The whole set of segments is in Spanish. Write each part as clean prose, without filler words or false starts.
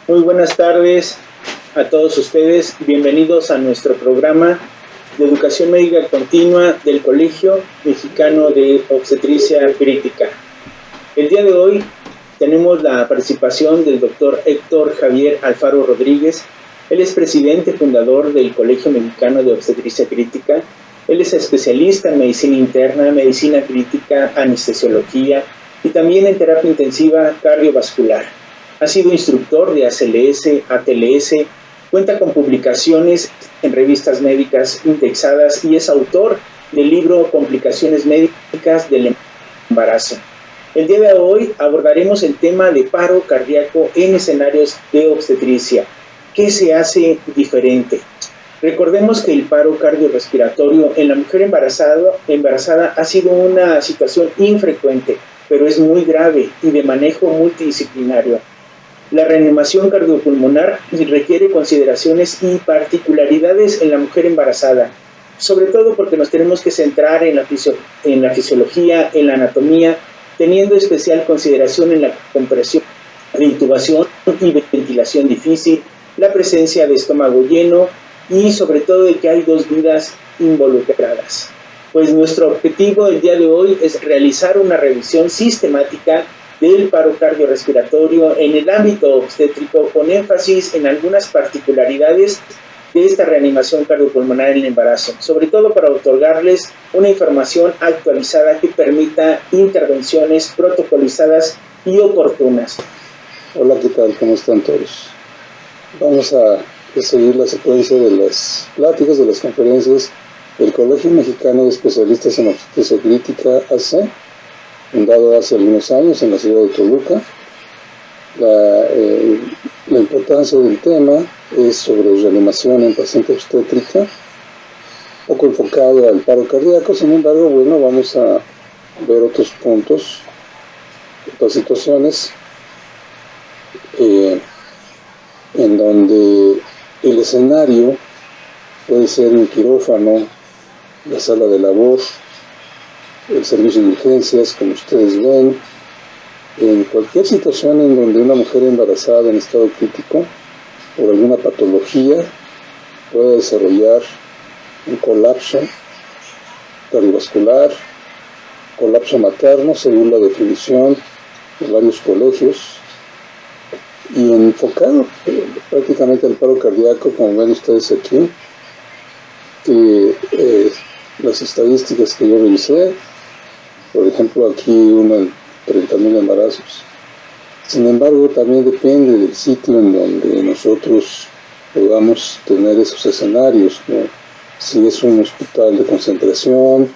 Muy buenas tardes a todos ustedes. Bienvenidos a nuestro programa de Educación Médica Continua del Colegio Mexicano de Obstetricia Crítica. El día de hoy tenemos la participación del doctor Héctor Javier Alfaro Rodríguez. Él es presidente fundador del Colegio Mexicano de Obstetricia Crítica. Él es especialista en medicina interna, medicina crítica, anestesiología y también en terapia intensiva cardiovascular. Ha sido instructor de ACLS, ATLS, cuenta con publicaciones en revistas médicas indexadas y es autor del libro Complicaciones médicas del embarazo. El día de hoy abordaremos el tema de paro cardíaco en escenarios de obstetricia. ¿Qué se hace diferente? Recordemos que el paro cardiorrespiratorio en la mujer embarazada ha sido una situación infrecuente, pero es muy grave y de manejo multidisciplinario. La reanimación cardiopulmonar requiere consideraciones y particularidades en la mujer embarazada, sobre todo porque nos tenemos que centrar en la fisiología, en la anatomía, teniendo especial consideración en la compresión de intubación y ventilación difícil, la presencia de estómago lleno y sobre todo de que hay dos vidas involucradas. Pues nuestro objetivo el día de hoy es realizar una revisión sistemática del paro cardiorrespiratorio en el ámbito obstétrico con énfasis en algunas particularidades de esta reanimación cardiopulmonar en el embarazo, sobre todo para otorgarles una información actualizada que permita intervenciones protocolizadas y oportunas. Hola, ¿qué tal? ¿Cómo están todos? Vamos a seguir la secuencia de las pláticas, de las conferencias del Colegio Mexicano de Especialistas en Obstetricia Crítica, AC, fundado hace algunos años en la ciudad de Toluca. La importancia del tema es sobre reanimación en paciente obstétrica, poco enfocado al paro cardíaco. Sin embargo, bueno, vamos a ver otros puntos, otras situaciones en donde el escenario puede ser un quirófano, la sala de labor, el servicio de urgencias, como ustedes ven, en cualquier situación en donde una mujer embarazada en estado crítico por alguna patología pueda desarrollar un colapso cardiovascular, colapso materno según la definición de varios colegios, y enfocado prácticamente al paro cardíaco, como ven ustedes aquí, que las estadísticas que yo revisé, por ejemplo aquí uno 30,000 embarazos. Sin embargo, también depende del sitio en donde nosotros podamos tener esos escenarios, ¿no? Si es un hospital de concentración,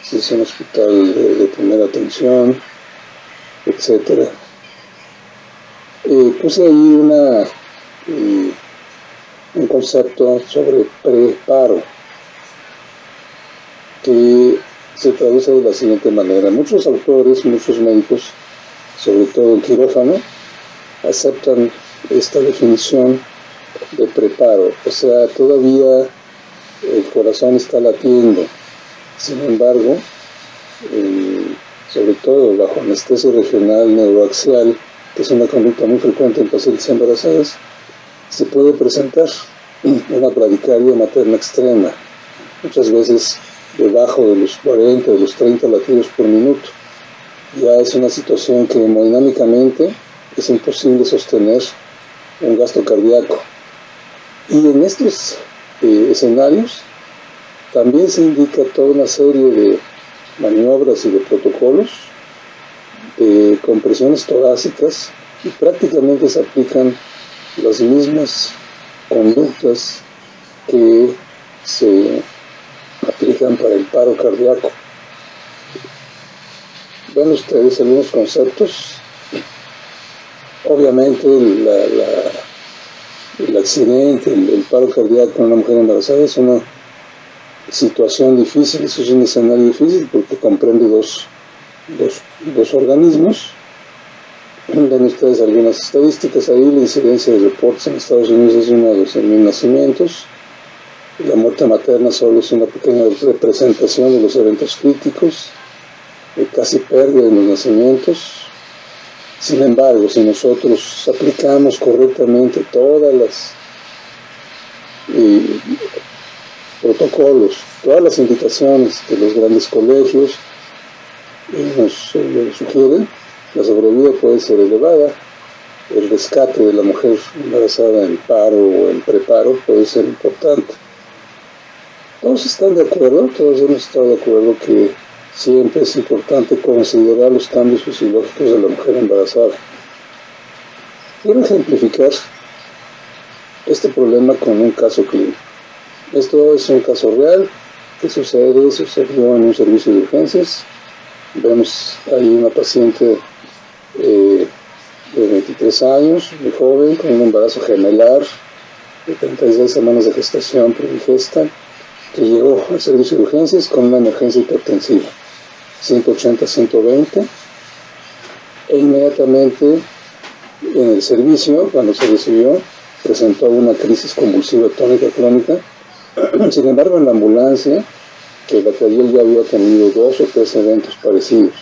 si es un hospital de primera atención, etc. Puse ahí un concepto sobre preparo que se traduce de la siguiente manera. Muchos autores, muchos médicos, sobre todo el quirófano, aceptan esta definición de preparo, o sea, todavía el corazón está latiendo. Sin embargo, sobre todo bajo anestesia regional neuroaxial, que es una conducta muy frecuente en pacientes embarazadas, se puede presentar una bradicardia materna extrema, muchas veces debajo de los 40, de los 30 latidos por minuto. Ya es una situación que hemodinámicamente es imposible sostener un gasto cardíaco. Y en estos escenarios también se indica toda una serie de maniobras y de protocolos de compresiones torácicas y prácticamente se aplican las mismas conductas que se aplican para el paro cardíaco. Ven ustedes algunos conceptos. Obviamente el accidente, el paro cardíaco en una mujer embarazada es una situación difícil, eso es un escenario difícil porque comprende dos organismos. Ven ustedes algunas estadísticas ahí. La incidencia de reportes en Estados Unidos es de 1 a 12,000 nacimientos. La muerte materna solo es una pequeña representación de los eventos críticos, casi pérdida en los nacimientos. Sin embargo, si nosotros aplicamos correctamente todas las protocolos, todas las indicaciones que los grandes colegios nos sugieren, la sobrevida puede ser elevada. El rescate de la mujer embarazada en paro o en preparo puede ser importante. Todos están de acuerdo, todos hemos estado de acuerdo que siempre es importante considerar los cambios fisiológicos de la mujer embarazada. Quiero ejemplificar este problema con un caso clínico. Esto es un caso real que sucedió en un servicio de urgencias. Vemos ahí una paciente de 23 años, muy joven, con un embarazo gemelar de 36 semanas de gestación predigesta, que llegó al servicio de urgencias con una emergencia hipertensiva, 180-120, e inmediatamente en el servicio, cuando se recibió, presentó una crisis convulsiva tónica crónica. Sin embargo, en la ambulancia, que la Cadiel ya había tenido 2 o 3 eventos parecidos,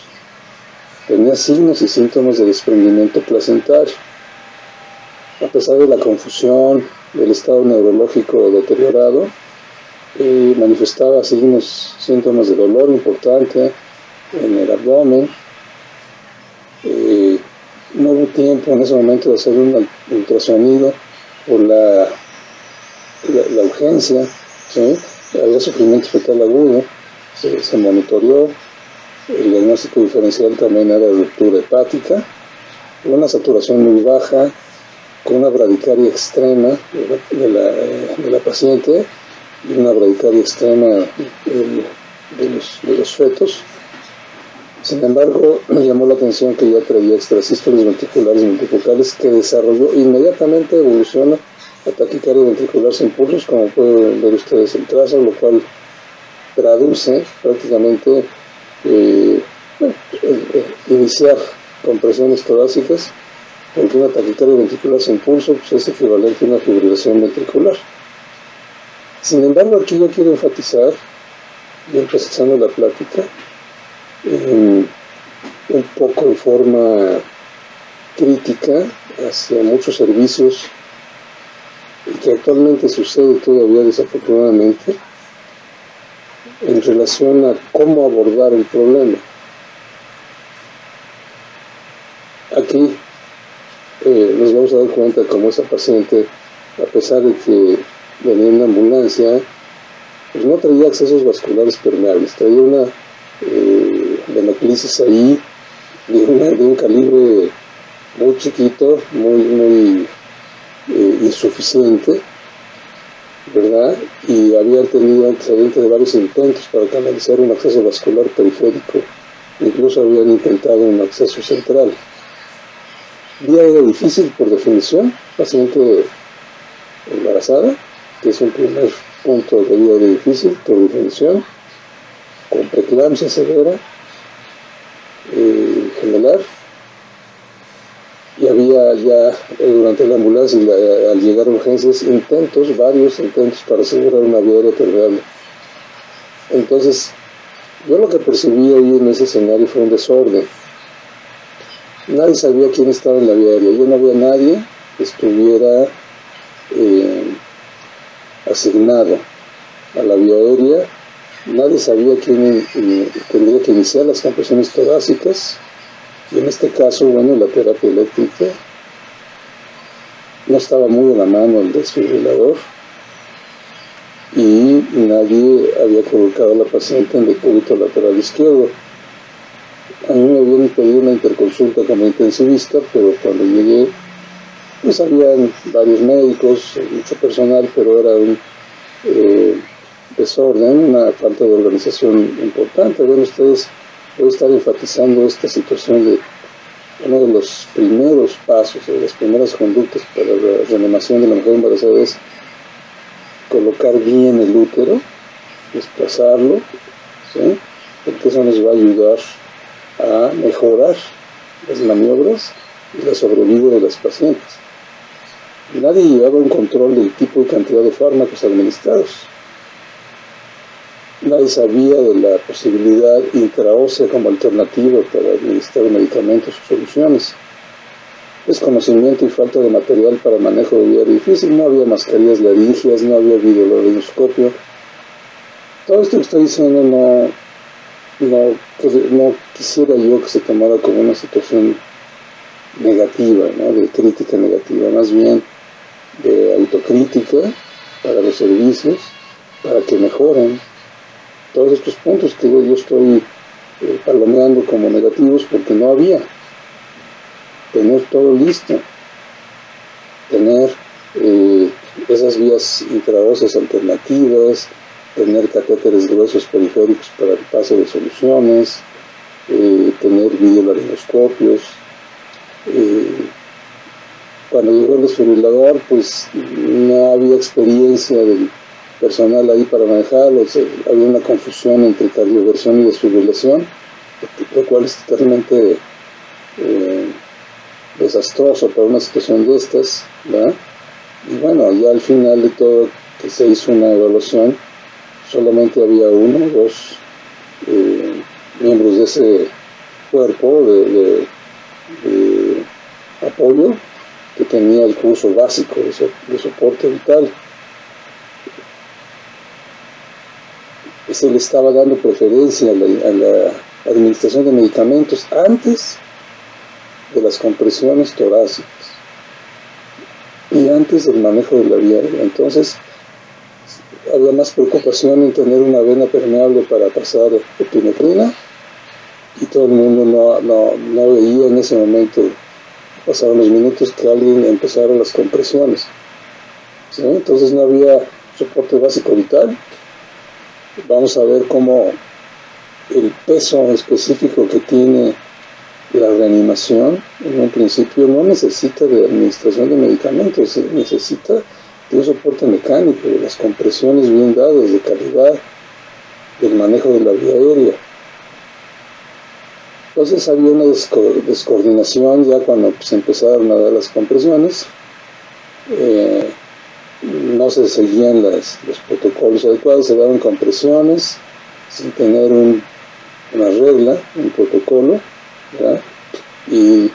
tenía signos y síntomas de desprendimiento placentario. A pesar de la confusión, del estado neurológico deteriorado, manifestaba síntomas de dolor importante en el abdomen. No hubo tiempo en ese momento de hacer un ultrasonido por la urgencia, ¿sí? Había sufrimiento fetal agudo, se monitoreó. El diagnóstico diferencial también era ruptura hepática, una saturación muy baja, con una bradicardia extrema de la paciente y una bradicardia extrema de los fetos. Sin embargo, me llamó la atención que ya traía extrasístoles ventriculares multifocales que desarrolló inmediatamente, evoluciona a taquicardia ventricular sin pulsos, como pueden ver ustedes el trazo, lo cual traduce prácticamente iniciar compresiones torácicas, porque una taquicardia ventricular sin pulso pues, es equivalente a una fibrilación ventricular. Sin embargo, aquí yo quiero enfatizar, bien procesando la plática, un poco en forma crítica hacia muchos servicios y que actualmente sucede todavía desafortunadamente en relación a cómo abordar el problema. Aquí nos vamos a dar cuenta cómo esa paciente, a pesar de que venía en una ambulancia, pues no traía accesos vasculares permeables, traía una venoclisis ahí de un calibre muy chiquito, muy insuficiente, ¿verdad? Y había tenido antecedentes de varios intentos para canalizar un acceso vascular periférico, incluso habían intentado un acceso central. Vía aérea difícil por definición, paciente embarazada, que es un primer punto de vía aérea difícil por definición, con preeclampsia severa, gemelar, y había ya durante la ambulancia al llegar a urgencias varios intentos para asegurar una vía aérea permeable. Entonces, yo lo que percibí ahí en ese escenario fue un desorden. Nadie sabía quién estaba en la vía aérea, ya no había nadie que estuviera asignado a la vía aérea. Nadie sabía quién tendría que iniciar las compresiones torácicas, y en este caso, bueno, la terapia eléctrica. No estaba muy a la mano el desfibrilador, y nadie había colocado a la paciente en decúbito lateral izquierdo. A mí me habían pedido una interconsulta como intensivista, pero cuando llegué, pues habían varios médicos, mucho personal, pero era un desorden, una falta de organización importante. Ven ustedes, voy a estar enfatizando esta situación de uno de los primeros pasos, de las primeras conductas para la reanimación de la mujer embarazada es colocar bien el útero, desplazarlo, ¿sí? Porque eso nos va a ayudar a mejorar las maniobras y la sobrevida de las pacientes. Nadie llevaba un control del tipo y cantidad de fármacos administrados. Nadie sabía de la posibilidad intraósea como alternativa para administrar medicamentos o soluciones. desconocimiento y falta de material para manejo de vía difícil. No había mascarillas laringeas, no había videolaringoscopio. Todo esto que estoy diciendo no quisiera yo que se tomara como una situación negativa, ¿no? De crítica negativa, más bien de autocrítica para los servicios, para que mejoren todos estos puntos que yo estoy palomeando como negativos, porque no había. Tener todo listo, tener esas vías intraóseas alternativas, tener catéteres gruesos periféricos para el paso de soluciones, tener videolaringoscopios. Cuando llegó el desfibrilador, pues no había experiencia del personal ahí para manejarlo, había una confusión entre cardioversión y desfibrilación, lo cual es totalmente desastroso para una situación de estas, ¿verdad? Y bueno, ya al final de todo, que se hizo una evaluación, solamente había uno o dos miembros de ese cuerpo de apoyo que tenía el curso básico de soporte vital. Se le estaba dando preferencia a la administración de medicamentos antes de las compresiones torácicas y antes del manejo de la vía aérea. Entonces había más preocupación en tener una vena permeable para pasar epinefrina, y todo el mundo no veía en ese momento, pasaron los minutos, que alguien empezara las compresiones, ¿sí? Entonces no había soporte básico vital. Vamos a ver cómo el peso específico que tiene la reanimación en un principio no necesita de administración de medicamentos, necesita de un soporte mecánico, de las compresiones bien dadas, de calidad, del manejo de la vía aérea. Entonces había una descoordinación ya cuando se empezaron a dar las compresiones. No se seguían los protocolos adecuados, se daban compresiones sin tener una regla, un protocolo, ¿verdad? Y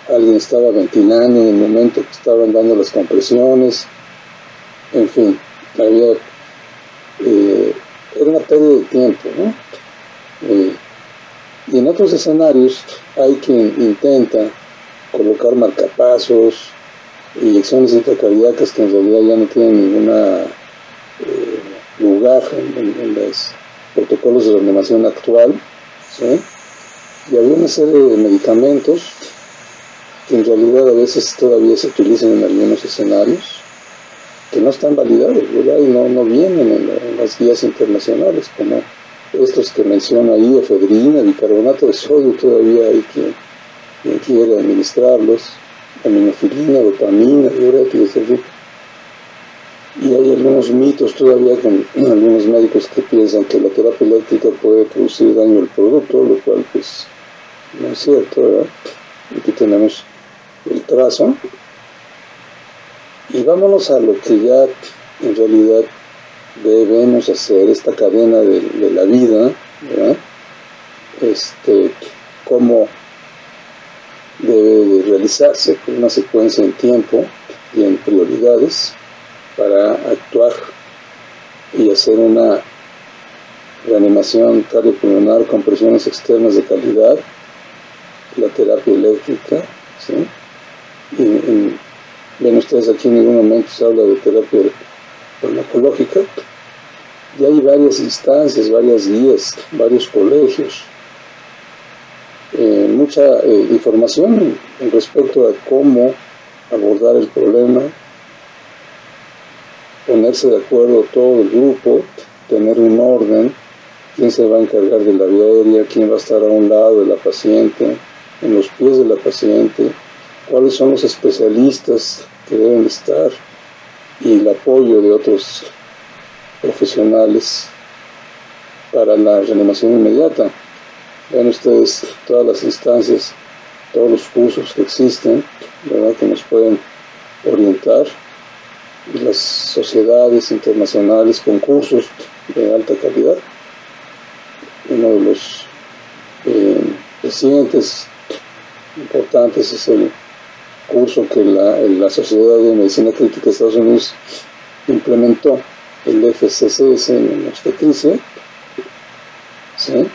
alguien estaba ventilando en el momento que estaban dando las compresiones. En fin, era una pérdida de tiempo, ¿no? Y en otros escenarios hay quien intenta colocar marcapasos, inyecciones intracardíacas que en realidad ya no tienen ningún lugar en los protocolos de reanimación actual, ¿sí? Y había una serie de medicamentos que en realidad a veces todavía se utilizan en algunos escenarios, que no están validados, ¿verdad? Y no vienen en las guías internacionales, como estos que menciono ahí, efedrina, bicarbonato de sodio. Todavía hay quien quiere administrarlos, aminofilina, dopamina, diuréticos, en fin. Y hay algunos mitos todavía con algunos médicos que piensan que la terapia eléctrica puede producir daño al producto, lo cual pues no es cierto, ¿verdad? Aquí tenemos el trazo. Y vámonos a lo que ya en realidad debemos hacer, esta cadena de la vida, ¿verdad? Cómo debe de realizarse con una secuencia en tiempo y en prioridades para actuar y hacer una reanimación cardiopulmonar con presiones externas de calidad, la terapia eléctrica, ¿sí? Y ven ustedes, aquí en ningún momento se habla de terapia farmacológica. Y hay varias instancias, varias guías, varios colegios, mucha información en respecto a cómo abordar el problema, ponerse de acuerdo todo el grupo, tener un orden, quién se va a encargar de la vía aérea, quién va a estar a un lado de la paciente, en los pies de la paciente, cuáles son los especialistas que deben estar, y el apoyo de otros profesionales para la reanimación inmediata. Ven ustedes todas las instancias, todos los cursos que existen, ¿verdad?, que nos pueden orientar, y las sociedades internacionales con cursos de alta calidad. Uno de los presidentes importantes es el curso que la Sociedad de Medicina Crítica de Estados Unidos implementó, el FCCS en obstetricia, ¿sí?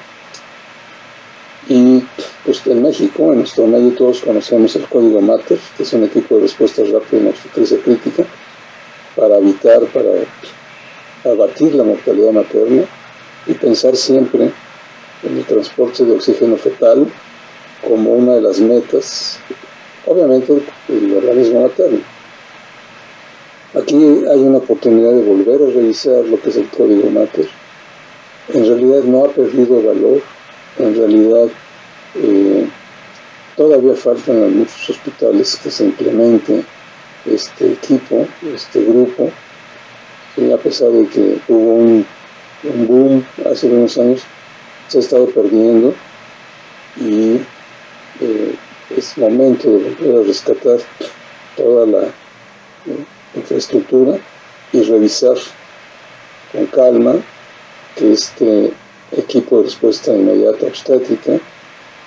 Y pues en México, en nuestro medio, todos conocemos el Código Mater, que es un equipo de respuesta rápida en obstetricia crítica para abatir la mortalidad materna y pensar siempre en el transporte de oxígeno fetal como una de las metas, obviamente, del organismo materno. Aquí hay una oportunidad de volver a revisar lo que es el Código Mater. En realidad no ha perdido valor, en realidad todavía faltan en muchos hospitales que se implemente este equipo, este grupo, y a pesar de que hubo un boom hace unos años, se ha estado perdiendo y es momento de volver a rescatar toda la infraestructura y revisar con calma que este equipo de respuesta inmediata obstétrica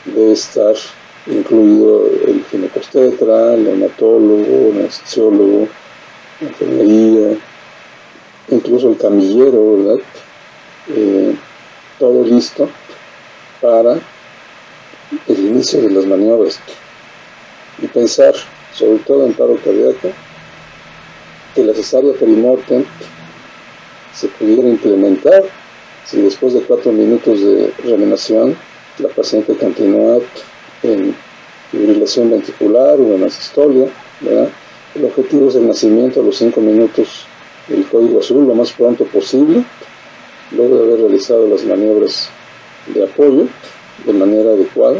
debe estar incluido el ginecobstetra, el neonatólogo, el anestesiólogo, la enfermería, incluso el camillero, ¿verdad? Todo listo para el inicio de las maniobras y pensar sobre todo en paro cardíaco, que la cesárea perimortem se pudiera implementar si después de 4 minutos de reanimación la paciente continúa en fibrilación ventricular o en asistolia, ¿verdad? El objetivo es el nacimiento a los 5 minutos del código azul lo más pronto posible, luego de haber realizado las maniobras de apoyo de manera adecuada.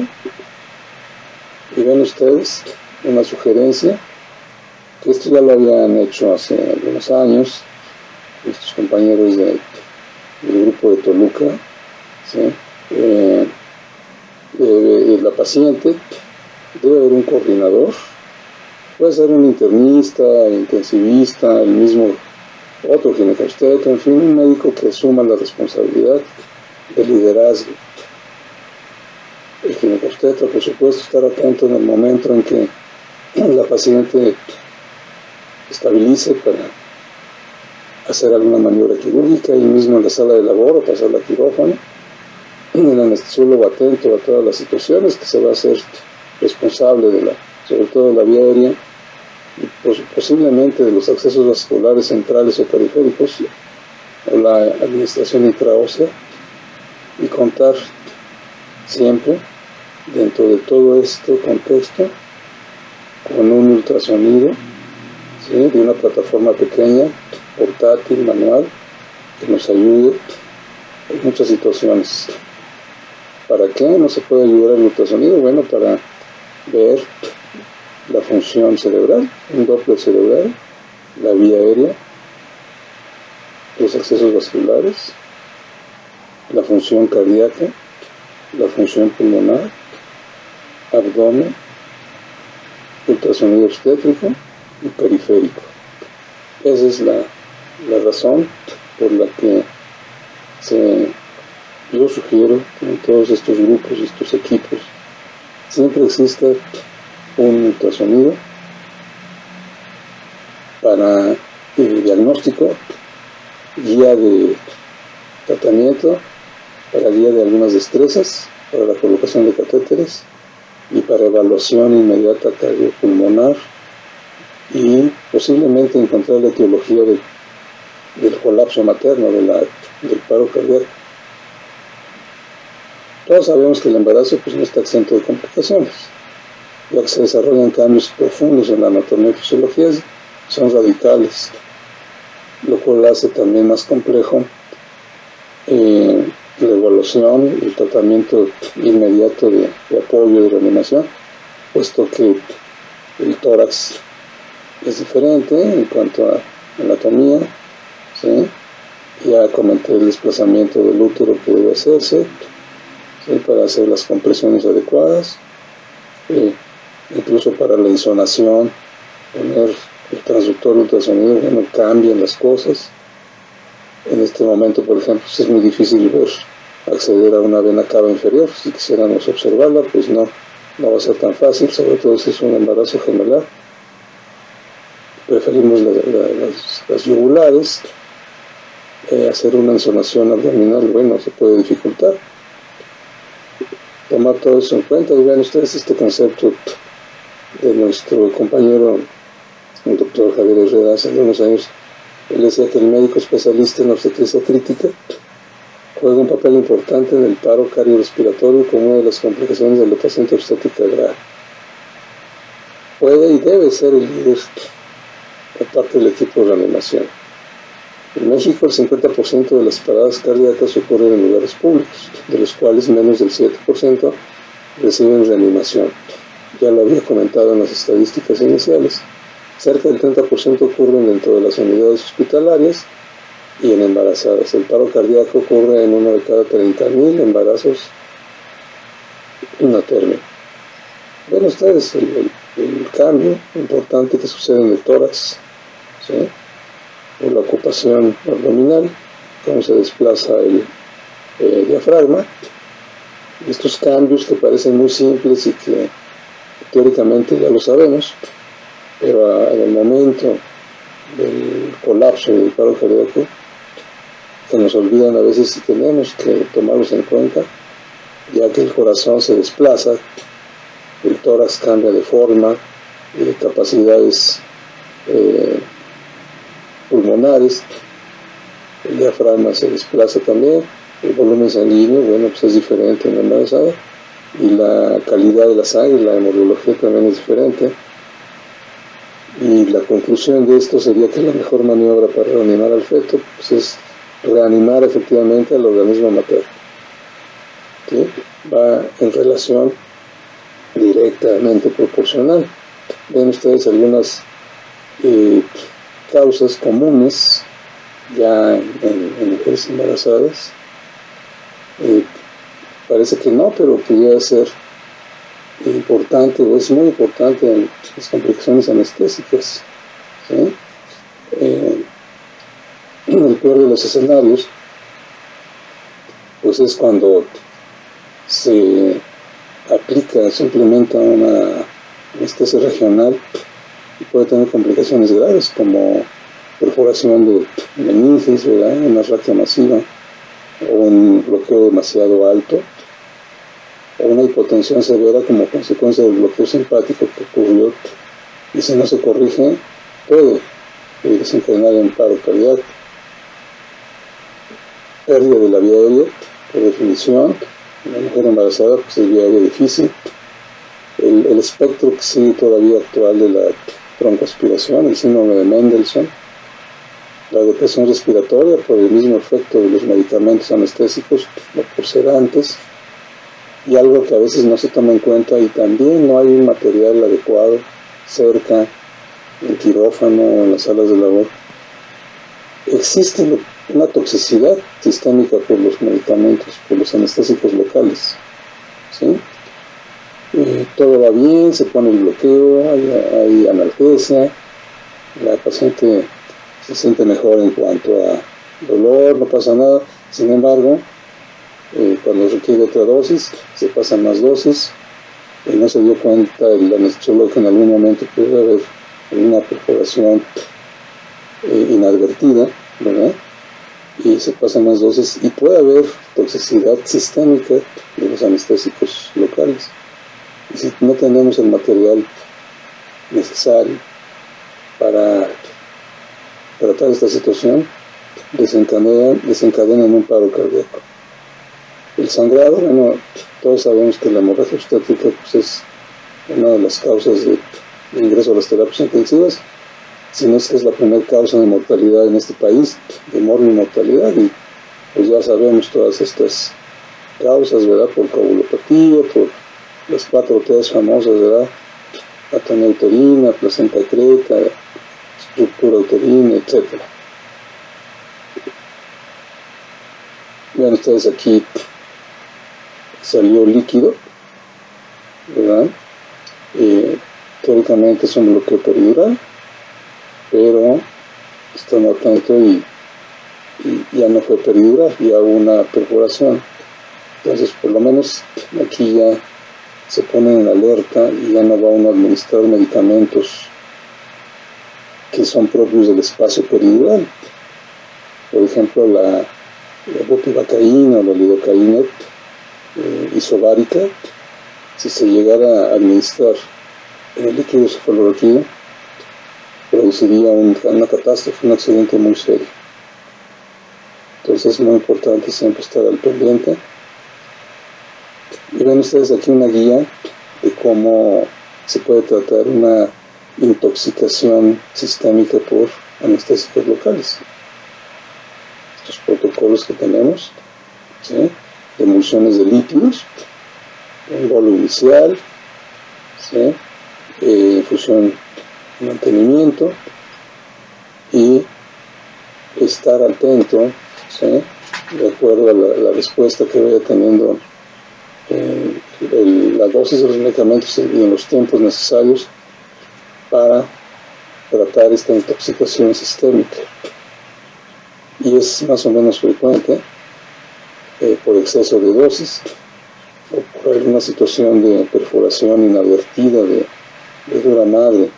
Y ven ustedes una sugerencia, que esto ya lo habían hecho hace algunos años nuestros compañeros del grupo de Toluca, ¿sí? De la paciente debe haber un coordinador, puede ser un internista, intensivista, el mismo otro ginecobstetra, en fin, un médico que asuma la responsabilidad de liderazgo. El ginecobstetra, por supuesto, estar atento en el momento en que la paciente estabilice para hacer alguna maniobra quirúrgica, y mismo en la sala de labor o pasar la quirófano. El anestesiólogo atento a todas las situaciones, que se va a hacer responsable sobre todo de la vía aérea y posiblemente de los accesos vasculares centrales o periféricos, o la administración intraósea, y contar siempre dentro de todo este contexto con un ultrasonido, ¿sí? De una plataforma pequeña, portátil, manual, que nos ayude en muchas situaciones. ¿Para qué no se puede ayudar el ultrasonido? Bueno, para ver la función cerebral, un Doppler cerebral, la vía aérea, los accesos vasculares, la función cardíaca, la función pulmonar, abdomen, ultrasonido obstétrico y periférico. Esa es la razón por la que yo sugiero que en todos estos grupos, estos equipos, siempre existe un ultrasonido para diagnóstico, guía de tratamiento, para guía de algunas destrezas, para la colocación de catéteres y para evaluación inmediata cardiopulmonar, y posiblemente encontrar la etiología del colapso materno, del paro cardíaco. Todos sabemos que el embarazo no está exento de complicaciones, ya que se desarrollan cambios profundos en la anatomía y fisiología, son radicales, lo cual hace también más complejo la evaluación y el tratamiento inmediato de apoyo de reanimación, puesto que el tórax es diferente en cuanto a anatomía, ¿sí? Ya comenté el desplazamiento del útero que debe hacerse, ¿sí? Para hacer las compresiones adecuadas, incluso para la insonación, poner el transductor ultrasonido, bueno, cambian las cosas. En este momento, por ejemplo, es muy difícil acceder a una vena cava inferior. Si quisiéramos observarla, pues no no va a ser tan fácil, sobre todo si es un embarazo gemelar. Preferimos las yugulares. Hacer una ensonación abdominal, bueno, se puede dificultar. Tomar todo eso en cuenta. Y vean ustedes este concepto de nuestro compañero, el doctor Javier Herrera, hace algunos años. Él decía que el médico especialista en obstetricia crítica juega un papel importante en el paro cardiorrespiratorio como una de las complicaciones de la paciente obstétrica grave. Puede y debe ser el líder de parte del equipo de reanimación. En México, el 50% de las paradas cardíacas ocurren en lugares públicos, de los cuales menos del 7% reciben reanimación. Ya lo había comentado en las estadísticas iniciales. Cerca del 30% ocurren dentro de las unidades hospitalarias y en embarazadas. El paro cardíaco ocurre en uno de cada 30,000 embarazos no término. Ven ustedes el cambio importante que sucede en el tórax, ¿sí? O la ocupación abdominal, cómo se desplaza el diafragma. Estos cambios que parecen muy simples y que teóricamente ya lo sabemos, pero en el momento del colapso y del paro cardíaco, que nos olvidan a veces y tenemos que tomarlos en cuenta, ya que el corazón se desplaza, el tórax cambia de forma, de capacidades pulmonares, el diafragma se desplaza también, el volumen sanguíneo, bueno, pues es diferente en la embarazada, y la calidad de la sangre, la hemorragia también es diferente. Y la conclusión de esto sería que la mejor maniobra para reanimar al feto pues es reanimar efectivamente al organismo materno. ¿Sí? Va en relación directamente proporcional. Ven ustedes algunas causas comunes ya en mujeres embarazadas. Parece que no, pero pudiera ser importante, o es muy importante en las complicaciones anestésicas, ¿sí? En el peor de los escenarios, pues es cuando se aplica, se implementa una anestesia regional y puede tener complicaciones graves como perforación de meninges, ¿verdad? Una raquia masiva o un bloqueo demasiado alto o una hipotensión severa como consecuencia del bloqueo simpático que ocurrió y si no se corrige puede desencadenar en paro cardíaco. Pérdida de la vía aérea, por definición, una mujer embarazada pues es vía aérea difícil. El espectro que sigue todavía actual de la broncoaspiración, el síndrome de Mendelssohn, la depresión respiratoria por el mismo efecto de los medicamentos anestésicos o por sedantes, y algo que a veces no se toma en cuenta y también no hay un material adecuado cerca, en quirófano o en las salas de labor. Existe una toxicidad sistémica por los medicamentos, por los anestésicos locales, ¿sí? Todo va bien, se pone el bloqueo, hay analgesia, la paciente se siente mejor en cuanto a dolor, no pasa nada. Sin embargo, cuando requiere otra dosis, se pasan más dosis y no se dio cuenta el anestesiólogo que en algún momento puede haber una perforación inadvertida, ¿verdad? Y se pasan más dosis y puede haber toxicidad sistémica de los anestésicos locales. Y si no tenemos el material necesario para tratar esta situación, desencadenan un paro cardíaco. El sangrado, bueno, todos sabemos que la hemorragia obstétrica pues, es una de las causas de ingreso a las terapias intensivas, si no es que es la primera causa de mortalidad en este país, de mortalidad, y pues ya sabemos todas estas causas, ¿verdad? Por coagulopatía, por las 4 T's famosas, ¿verdad? Atonía uterina, placenta creta, estructura uterina, etc. Vean ustedes aquí, salió líquido, ¿verdad? Teóricamente es un bloqueo peridural, pero están atentos y ya no fue peridural, ya hubo una perforación. Entonces, por lo menos aquí ya se pone en alerta y ya no va uno a administrar medicamentos que son propios del espacio peridural. Por ejemplo, la bupivacaína o la lidocaína isobárica, si se llegara a administrar en el líquido cefalorraquídeo, produciría una catástrofe, un accidente muy serio. Entonces es muy importante siempre estar al pendiente. Y ven ustedes aquí una guía de cómo se puede tratar una intoxicación sistémica por anestésicos locales. Estos protocolos que tenemos, ¿sí? De emulsiones de líquidos, un bolo inicial, ¿sí? Infusión y mantenimiento, y estar atento, ¿sí? De acuerdo a la respuesta que vaya teniendo la dosis de los medicamentos y en los tiempos necesarios para tratar esta intoxicación sistémica. Y es más o menos frecuente por exceso de dosis o por alguna situación de perforación inadvertida de dura madre.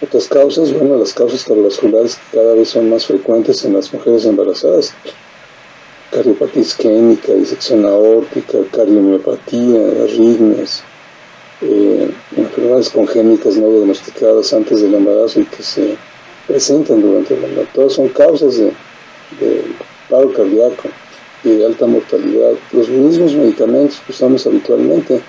Otras causas, bueno, las causas cardiovasculares que cada vez son más frecuentes en las mujeres embarazadas: cardiopatía isquémica, disección aórtica, cardiomiopatía, arritmias, enfermedades congénitas no diagnosticadas antes del embarazo y que se presentan durante el embarazo. Todas son causas de paro cardíaco y de alta mortalidad. Los mismos medicamentos que usamos habitualmente,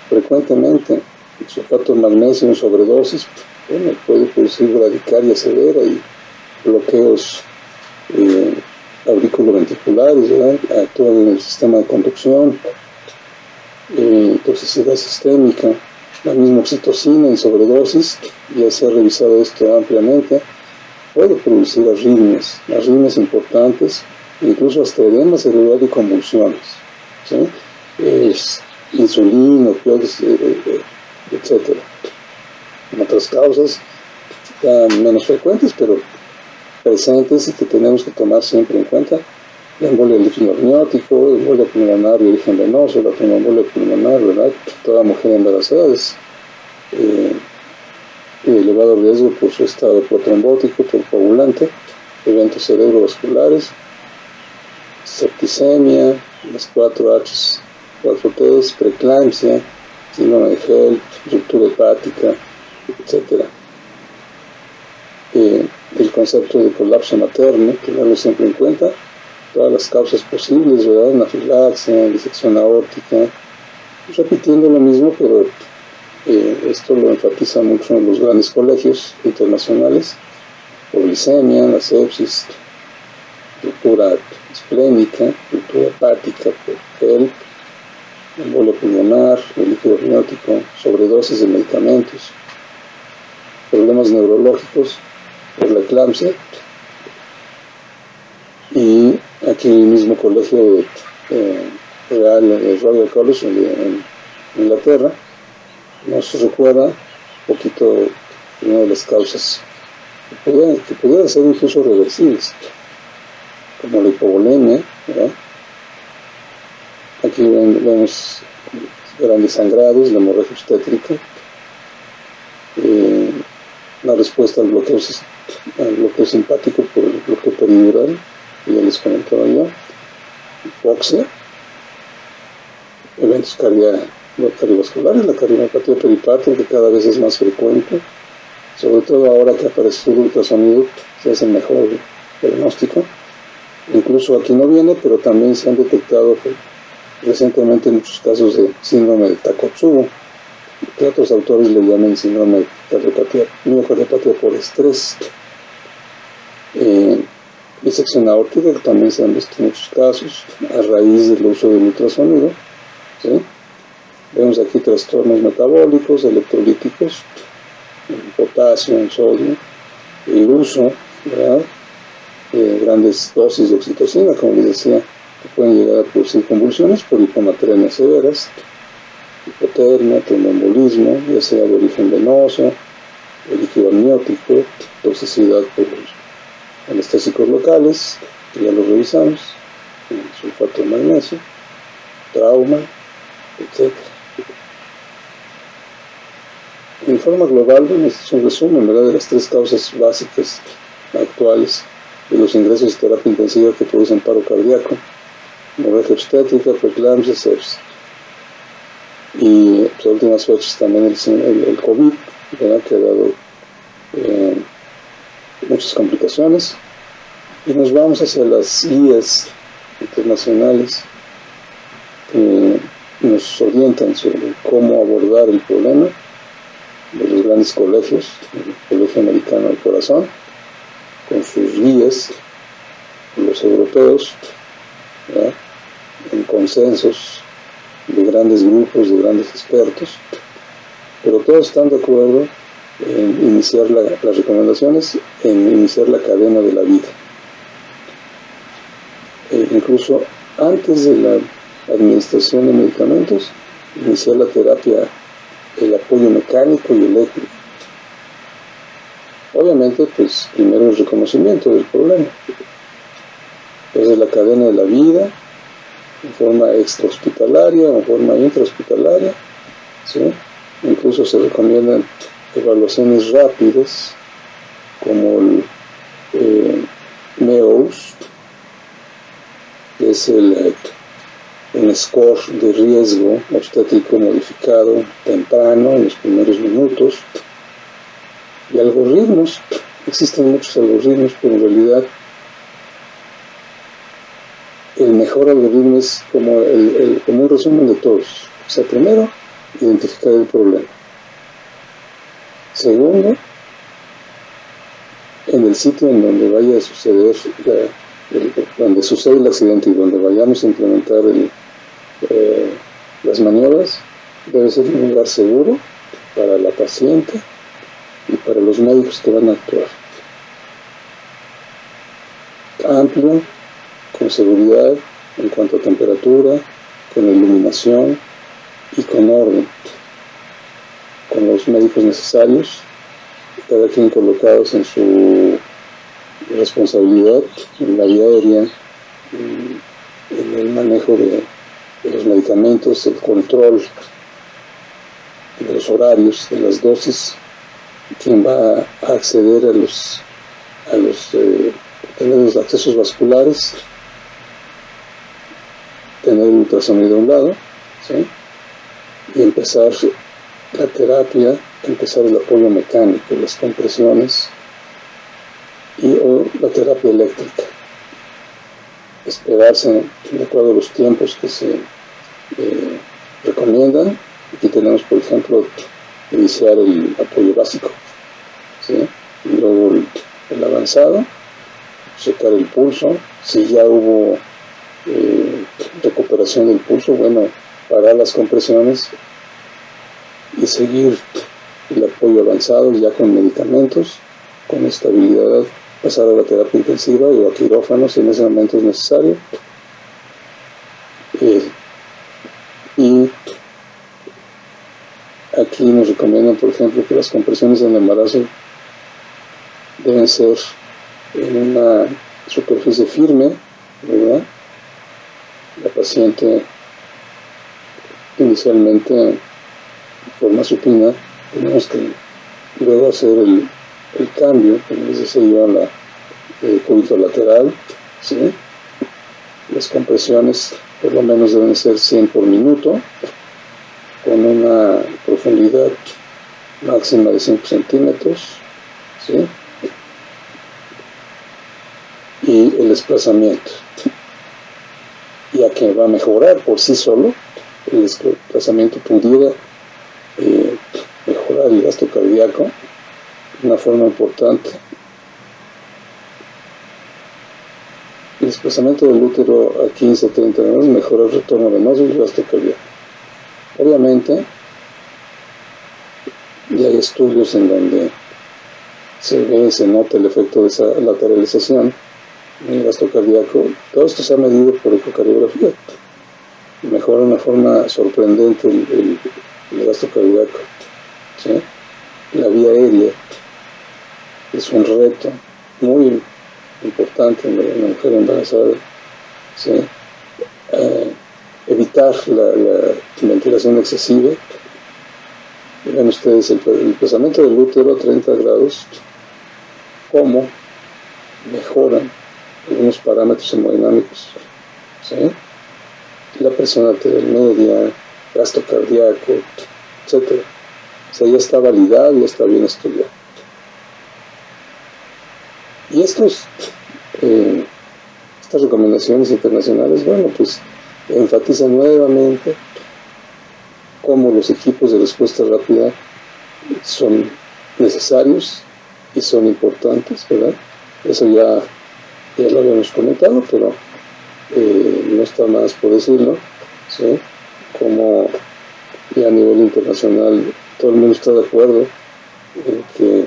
frecuentemente, el sulfato de magnesio en sobredosis, bueno, puede producir bradicardia severa y bloqueos auriculoventriculares, ¿verdad? Actúan en el sistema de conducción, toxicidad sistémica. La misma oxitocina en sobredosis, ya se ha revisado esto ampliamente, puede producir arritmias importantes, incluso hasta edema cerebral y convulsiones, ¿sí? Insulina, opioides, etc. En otras causas, ya menos frecuentes, pero presentes y que tenemos que tomar siempre en cuenta: la embolia del líquido amniótico, la embolia pulmonar de origen venoso, la tromboembolia pulmonar, ¿verdad? Toda mujer embarazada es de elevado riesgo por su estado protrombótico, por coagulante, eventos cerebrovasculares, septicemia, las 4 H's, 4 T's, preeclampsia, síndrome de HELP, ruptura hepática, etc. El concepto de colapso materno, tenerlo siempre en cuenta, todas las causas posibles, ¿verdad? Anafilaxia, disección aórtica, repitiendo lo mismo, pero esto lo enfatiza mucho en los grandes colegios internacionales: por glicemia, la sepsis, ruptura esplénica, ruptura hepática, por HELP, embolia pulmonar, el líquido amniótico, sobredosis de medicamentos, problemas neurológicos por la eclampsia. Y aquí en el mismo colegio el Royal College en Inglaterra nos recuerda un poquito una de las causas que pudieran ser incluso reversibles, como la hipovolemia, ¿verdad? Aquí vemos grandes sangrados, la hemorragia obstétrica, la respuesta al bloqueo simpático por el bloqueo peridural, que ya les comentaba yo, hipoxia, eventos cardiovasculares, la cardiomiopatía peripática, que cada vez es más frecuente, sobre todo ahora que aparece el ultrasonido, se hace mejor diagnóstico. Incluso aquí no viene, pero también se han detectado recientemente muchos casos de síndrome de Takotsubo, que otros autores le llaman síndrome de miocardiopatía por estrés. Disección aórtica, que también se han visto en muchos casos a raíz del uso del ultrasonido, ¿sí? Vemos aquí trastornos metabólicos, electrolíticos, en potasio, en sodio, el uso, ¿verdad? Grandes dosis de oxitocina, como les decía, que pueden llegar a producir convulsiones por hiponatremias severas, hipotermia, tromboembolismo, ya sea de origen venoso, el líquido amniótico, toxicidad por los anestésicos locales, que ya los revisamos, sulfato de magnesio, trauma, etc. En forma global, bueno, este es un resumen, ¿verdad?, de las tres causas básicas actuales de los ingresos de terapia intensiva que producen paro cardíaco: hemorragia obstétrica, preeclampsia, sepsis. Y pues, a últimas fechas también el COVID, ¿verdad?, que ha dado muchas complicaciones. Y nos vamos hacia las guías internacionales que nos orientan sobre cómo abordar el problema de los grandes colegios, el Colegio Americano del Corazón, con sus guías, los europeos, ¿verdad?, en consensos de grandes grupos, de grandes expertos, pero todos están de acuerdo en iniciar las recomendaciones, en iniciar la cadena de la vida. Incluso antes de la administración de medicamentos, iniciar la terapia, el apoyo mecánico y eléctrico. Obviamente, pues primero el reconocimiento del problema. Entonces la cadena de la vida, en forma extrahospitalaria o en forma intrahospitalaria, ¿sí? Incluso se recomiendan evaluaciones rápidas como el MEOS, que es un score de riesgo obstétrico modificado temprano en los primeros minutos, y algoritmos. Existen muchos algoritmos, pero en realidad el mejor algoritmo es como un resumen de todos. O sea, primero, identificar el problema. Segundo, en el sitio en donde vaya a suceder, donde sucede el accidente y donde vayamos a implementar las maniobras, debe ser un lugar seguro para la paciente y para los médicos que van a actuar. Amplio, con seguridad en cuanto a temperatura, con iluminación y con orden, con los médicos necesarios, cada quien colocados en su responsabilidad en la vía aérea, en el manejo de los medicamentos, el control de los horarios, de las dosis, quien va a acceder a tener los accesos vasculares, tener el ultrasonido a un lado, ¿sí?, y empezar la terapia, empezar el apoyo mecánico, las compresiones o la terapia eléctrica. Esperarse de acuerdo a los tiempos que se recomiendan. Aquí tenemos, por ejemplo, iniciar el apoyo básico, ¿sí?, y luego el avanzado, checar el pulso. Si ya hubo recuperación del pulso, bueno, parar las compresiones y seguir el apoyo avanzado ya con medicamentos, con estabilidad, pasar a la terapia intensiva o a quirófano si en ese momento es necesario. Y aquí nos recomiendan, por ejemplo, que las compresiones en el embarazo deben ser en una superficie firme, ¿verdad? La paciente inicialmente en forma supina, tenemos que luego hacer el cambio, en vez de seguir a la cúbito lateral, ¿sí? Las compresiones por lo menos deben ser 100 por minuto, con una profundidad máxima de 5 centímetros, ¿sí?, y el desplazamiento. Ya que va a mejorar por sí solo, el desplazamiento pudiera mejorar el gasto cardíaco de una forma importante. El desplazamiento del útero a 15-30 grados mejora el retorno venoso y el gasto cardíaco. Obviamente, ya hay estudios en donde se nota el efecto de esa lateralización en el gasto cardíaco. Todo esto se ha medido por ecocardiografía. Mejora de una forma sorprendente el gasto cardíaco, ¿sí? La vía aérea es un reto muy importante en la mujer embarazada, ¿sí? evitar la ventilación excesiva. Vean ustedes el pesamento del útero a 30 grados, cómo mejoran algunos parámetros hemodinámicos, ¿sí? La presión arterial media, gasto cardíaco, etc. O sea, ya está validado, ya está bien estudiado. Y estas recomendaciones internacionales, bueno, pues enfatizan nuevamente cómo los equipos de respuesta rápida son necesarios y son importantes, ¿verdad? Eso ya lo habíamos comentado, pero no está más por decirlo, ¿sí? Como ya a nivel internacional todo el mundo está de acuerdo en que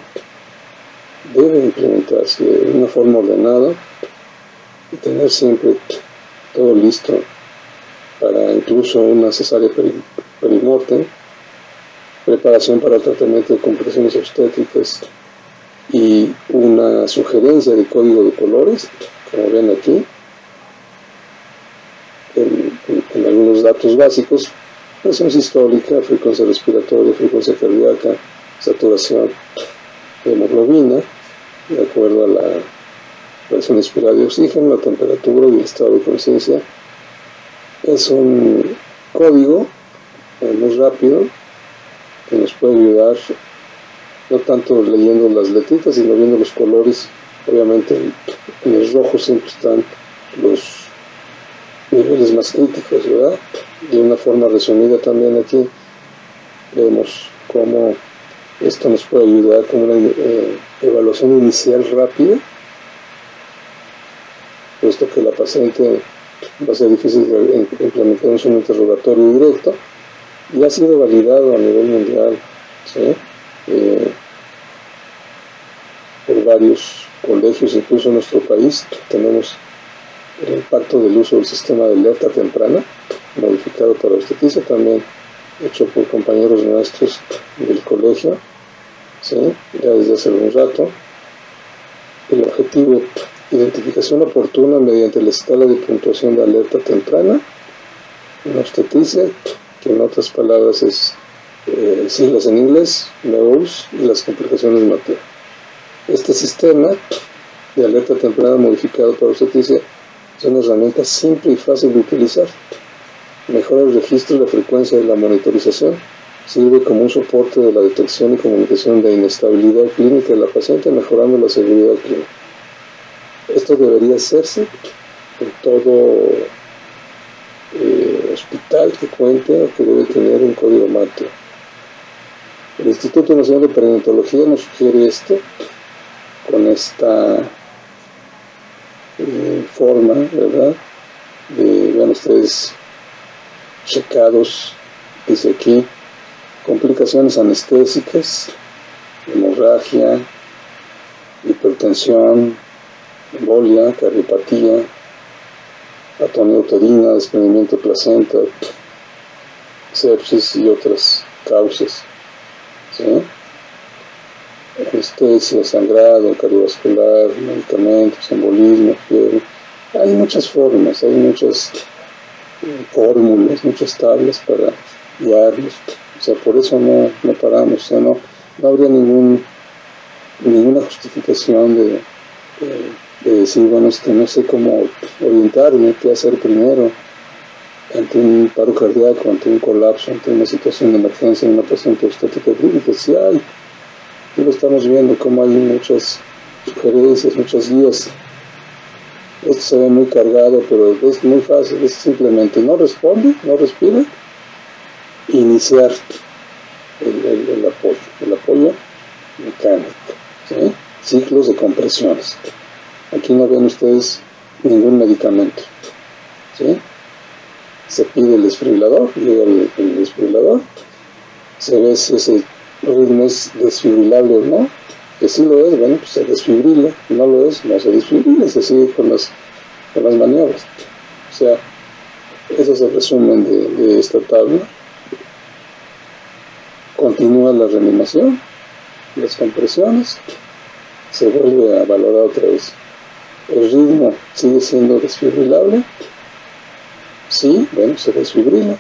debe implementarse de una forma ordenada y tener siempre todo listo para incluso una cesárea perimortem, preparación para el tratamiento de complicaciones obstétricas y una sugerencia de código de colores, como ven aquí, en algunos datos básicos: presión sistólica, frecuencia respiratoria, frecuencia cardíaca, saturación de hemoglobina, de acuerdo a la presión expirada de oxígeno, la temperatura y el estado de conciencia. Es un código muy rápido que nos puede ayudar, no tanto leyendo las letritas, sino viendo los colores. Obviamente en el rojo siempre están los niveles más críticos, ¿verdad? De una forma resumida también aquí vemos cómo esto nos puede ayudar con una evaluación inicial rápida, puesto que la paciente va a ser difícil implementar un interrogatorio directo, y ha sido validado a nivel mundial, ¿sí? Por varios colegios, incluso en nuestro país tenemos el impacto del uso del sistema de alerta temprana, modificado para obstetricia, también hecho por compañeros nuestros del colegio, ¿sí? Ya desde hace algún rato. El objetivo: identificación oportuna mediante la escala de puntuación de alerta temprana en obstetricia, que en otras palabras es siglas en inglés, MEOS, y las complicaciones maternas. Este sistema de alerta temprana modificado para obstetricia es una herramienta simple y fácil de utilizar. Mejora el registro y la frecuencia de la monitorización. Sirve como un soporte de la detección y comunicación de inestabilidad clínica de la paciente, mejorando la seguridad clínica. Esto debería hacerse en todo hospital que cuente o que debe tener un código MATRE. El Instituto Nacional de Perinatología nos sugiere esto con esta forma, ¿verdad? Vean ustedes, checados, dice aquí: complicaciones anestésicas, hemorragia, hipertensión, embolia, cardiopatía, atonía uterina, desprendimiento de placenta, sepsis y otras causas, ¿sí? Anestesia, sangrado cardiovascular, medicamentos, embolismo, fiebre. Hay muchas formas, hay muchas fórmulas, muchas tablas para guiarlos. O sea, por eso no paramos. O sea, no habría ninguna justificación de decir, bueno, no sé cómo orientarme, qué hacer primero ante un paro cardíaco, ante un colapso, ante una situación de emergencia en una paciente obstétrica crítica. Sí hay, y lo estamos viendo, como hay muchas sugerencias, muchas guías. Esto se ve muy cargado, pero es muy fácil. Es simplemente: no responde, no respira, iniciar el apoyo mecánico, ¿sí? Ciclos de compresiones. Aquí no ven ustedes ningún medicamento, ¿sí? Se pide el desfibrilador, llega el desfibrilador, se ve si ese ritmo es desfibrilable o no. Que sí lo es, bueno, pues se desfibrila; no lo es, no se desfibrila, y se sigue con las maniobras. O sea, ese es el resumen de esta tabla. Continúa la reanimación, las compresiones, se vuelve a valorar otra vez. El ritmo sigue siendo desfibrilable, Sí, bueno, se desfibrila.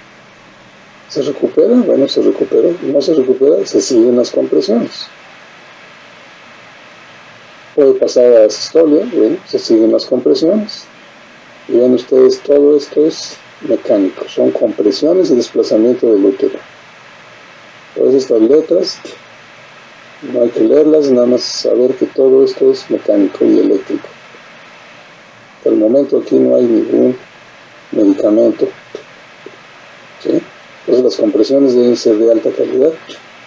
¿Se recupera? Bueno, se recupera. No se recupera, se siguen las compresiones. Puede pasar a sistolia, bueno, se siguen las compresiones. Y ven ustedes, todo esto es mecánico, son compresiones y desplazamiento del útero. Todas estas letras, no hay que leerlas, nada más saber que todo esto es mecánico y eléctrico. Hasta el momento aquí no hay ningún medicamento. ¿Sí? Entonces las compresiones deben ser de alta calidad,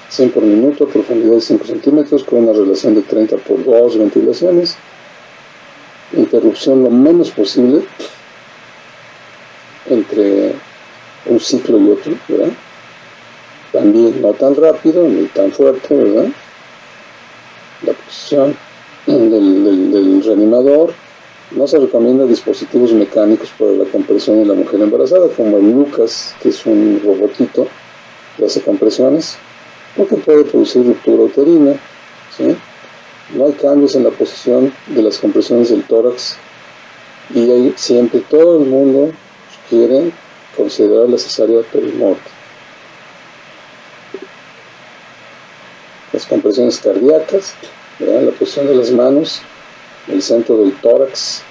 100 por minuto, profundidad de 5 centímetros, con una relación de 30 por 2 ventilaciones, interrupción lo menos posible entre un ciclo y otro, ¿verdad? También no tan rápido ni tan fuerte, ¿verdad? La posición del reanimador. No se recomienda dispositivos mecánicos para la compresión de la mujer embarazada, como el Lucas, que es un robotito que hace compresiones, porque puede producir ruptura uterina, ¿sí? No hay cambios en la posición de las compresiones del tórax y hay siempre, todo el mundo quiere considerar la cesárea perimorte. Las compresiones cardíacas, ¿verdad? La posición de las manos, el centro del tórax,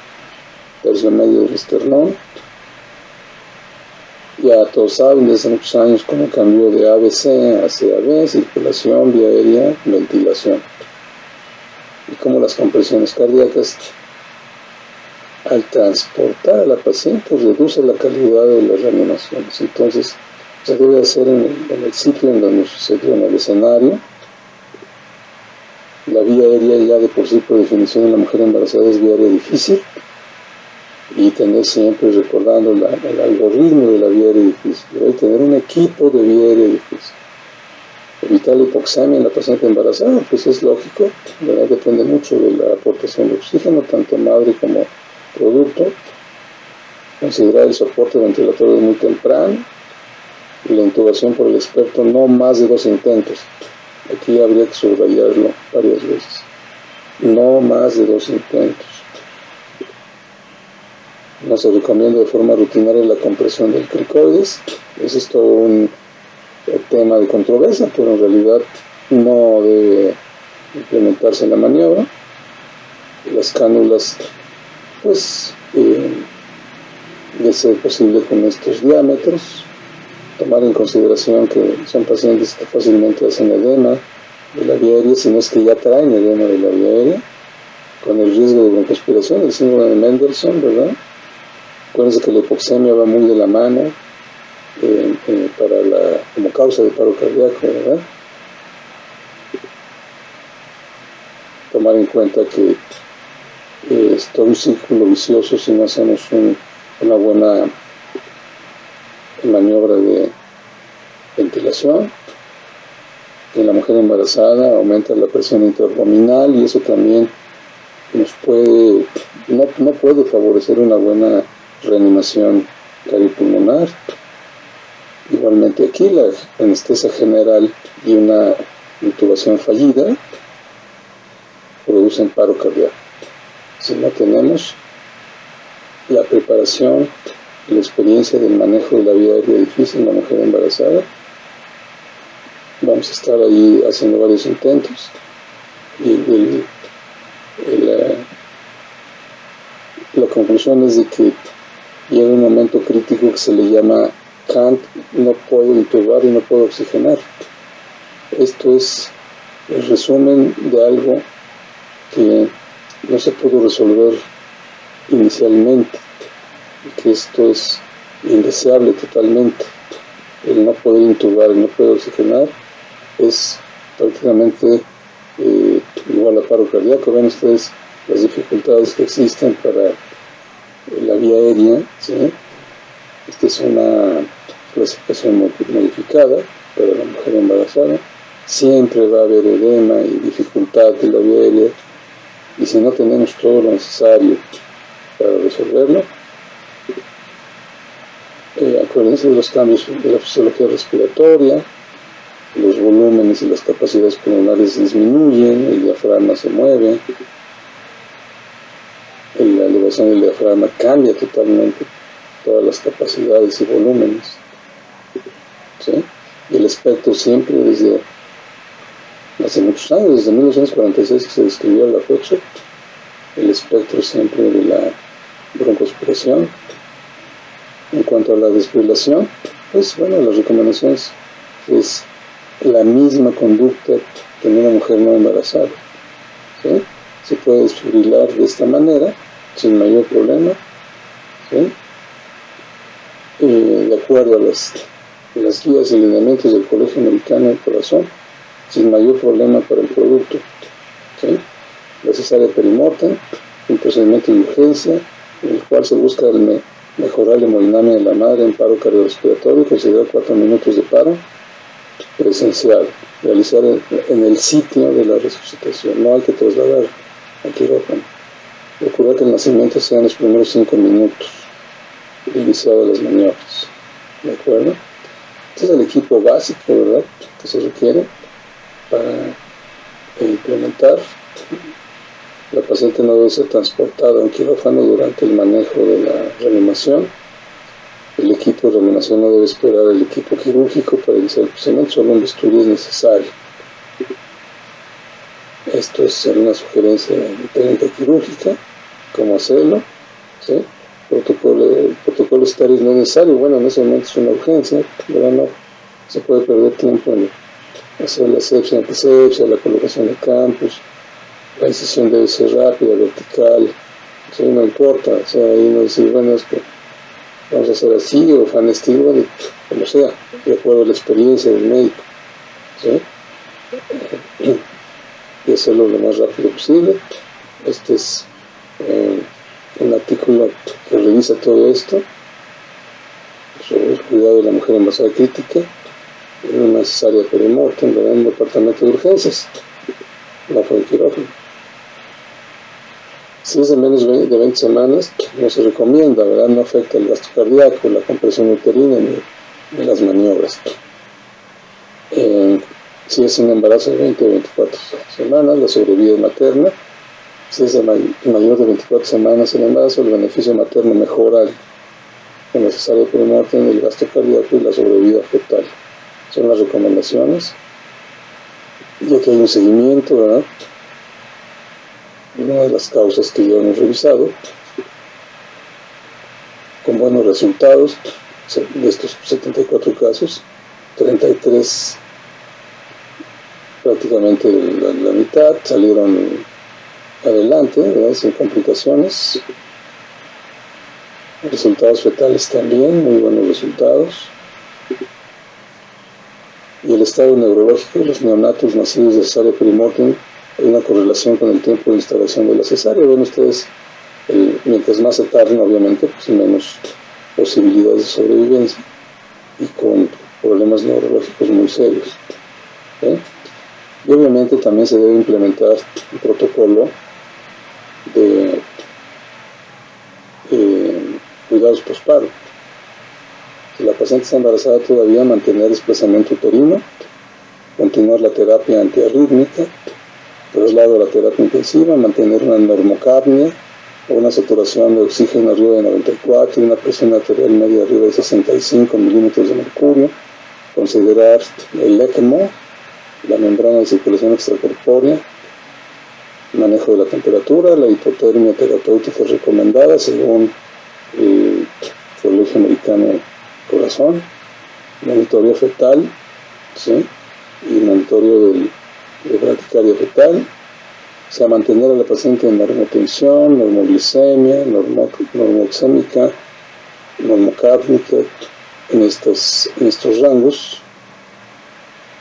tercio medio del esternón. Ya todos saben desde muchos años cómo cambió de ABC a CAB, circulación, vía aérea, ventilación. Y cómo las compresiones cardíacas, al transportar a la paciente, reduce la calidad de las reanimaciones. Entonces, se debe hacer en el sitio en donde sucedió, en el escenario. La vía aérea ya de por sí, por definición, en la mujer embarazada es vía aérea difícil, y tener siempre recordando el algoritmo de la vía aérea difícil. Debe tener un equipo de vía aérea difícil. Evitar la hipoxemia en la paciente embarazada, pues es lógico, ¿verdad? Depende mucho de la aportación de oxígeno, tanto madre como producto. Considerar el soporte ventilatorio muy temprano y la intubación por el experto no más de 2 intentos. Aquí habría que subrayarlo varias veces. No más de 2 intentos. No se recomienda de forma rutinaria la compresión del cricoides. Ese es todo un tema de controversia, pero en realidad no debe implementarse en la maniobra. Las cánulas, pues, de ser posible con estos diámetros. Tomar en consideración que son pacientes que fácilmente hacen edema de la vía aérea, si no es que ya traen edema de la vía aérea, con el riesgo de broncoaspiración, el síndrome de Mendelssohn, ¿verdad? Acuérdense que la hipoxemia va muy de la mano como causa de paro cardíaco, ¿verdad? Tomar en cuenta que es todo un círculo vicioso si no hacemos una buena maniobra de ventilación. En la mujer embarazada aumenta la presión intraabdominal y eso también no puede favorecer una buena reanimación cardiopulmonar. Igualmente aquí la anestesia general y una intubación fallida producen paro cardíaco. Si no tenemos la preparación y la experiencia del manejo de la vía aérea difícil en la mujer embarazada, vamos a estar ahí haciendo varios intentos y la conclusión es de que llega un momento crítico que se le llama can't, no puedo intubar y no puedo oxigenar. Esto es el resumen de algo que no se pudo resolver inicialmente, y que esto es indeseable totalmente. El no poder intubar y no poder oxigenar es prácticamente igual a paro cardíaco. Ven ustedes las dificultades que existen para la vía aérea, ¿sí? Esta es una clasificación modificada para la mujer embarazada. Siempre va a haber edema y dificultad de la vía aérea, y si no tenemos todo lo necesario para resolverlo, acuérdense de los cambios de la fisiología respiratoria, los volúmenes y las capacidades pulmonares disminuyen, el diafragma se mueve, la elevación del diafragma cambia totalmente todas las capacidades y volúmenes, ¿sí? Y el espectro siempre desde hace muchos años, desde 1946 que se describió la fecha, el espectro siempre de la broncoaspiración. En cuanto a la desfibrilación, pues bueno, las recomendaciones es la misma conducta que en una mujer no embarazada, ¿sí? Se puede desfibrilar de esta manera sin mayor problema, ¿sí? De acuerdo a las guías y lineamientos del Colegio Americano del Corazón, sin mayor problema para el producto, ¿sí? La cesárea perimortem, un procedimiento de urgencia en el cual se busca mejorar la hemodinamia de la madre en paro cardiorrespiratorio, considerar 4 minutos de paro presencial, realizar en el sitio de la resucitación, no hay que trasladar a quirófano. Procurar que el nacimiento sea en los primeros 5 minutos de iniciadas las maniobras, ¿de acuerdo? Este es el equipo básico, ¿verdad?, que se requiere para implementar. La paciente no debe ser transportada a un quirófano durante el manejo de la reanimación. El equipo de reanimación no debe esperar al equipo quirúrgico para iniciar el procedimiento, solo un bisturí es necesario. Esto es una sugerencia de técnica quirúrgica, cómo hacerlo, ¿sí? El protocolo estéril no es necesario, bueno, en ese momento es una urgencia, pero no se puede perder tiempo en hacer la asepsia, antisepsia, la colocación de campus. La incisión debe ser rápida, vertical, ¿sí? No importa, o sea, ahí no decir, bueno, es que vamos a hacer así, o fanestigua, como sea, de acuerdo a la experiencia del médico, ¿sí? Y hacerlo lo más rápido posible. Este es un artículo que revisa todo esto sobre el cuidado de la mujer embarazada crítica en una cesárea perimortem en un departamento de urgencias, no fue el quirófano. Si es de menos de 20 semanas, no se recomienda, ¿verdad? No afecta el gasto cardíaco, la compresión uterina ni las maniobras. Si es un embarazo de 20 o 24 semanas, la sobrevida materna. Si es de mayor de 24 semanas el embarazo, el beneficio materno mejora con la cesárea perimortem, el gasto cardíaco y la sobrevida fetal. Son las recomendaciones. Ya que hay un seguimiento, ¿verdad? Una de las causas que ya hemos revisado, con buenos resultados, de estos 74 casos, 33, prácticamente la mitad, salieron adelante, ¿verdad?, sin complicaciones. Resultados fetales también, muy buenos resultados. Y el estado neurológico de los neonatos nacidos de cesárea perimortem, hay una correlación con el tiempo de instalación de la cesárea. Ven ustedes, mientras más se tarden, obviamente, pues menos posibilidades de sobrevivencia y con problemas neurológicos muy serios, ¿sí? Y obviamente también se debe implementar un protocolo de cuidados postparo. Si la paciente está embarazada todavía, mantener desplazamiento uterino, continuar la terapia antiarrítmica, traslado a la terapia intensiva, mantener una normocapnia o una saturación de oxígeno arriba de 94 y una presión arterial media arriba de 65 milímetros de mercurio, considerar el ECMO, la membrana de circulación extracorpórea, manejo de la temperatura, la hipotermia terapéutica recomendada según el Colegio Americano del Corazón, monitoreo fetal, ¿sí?, y monitoreo de bradicardia fetal, o sea, mantener a la paciente en normotensión, normoglicemia, normoxémica, normocárnica, en estos rangos,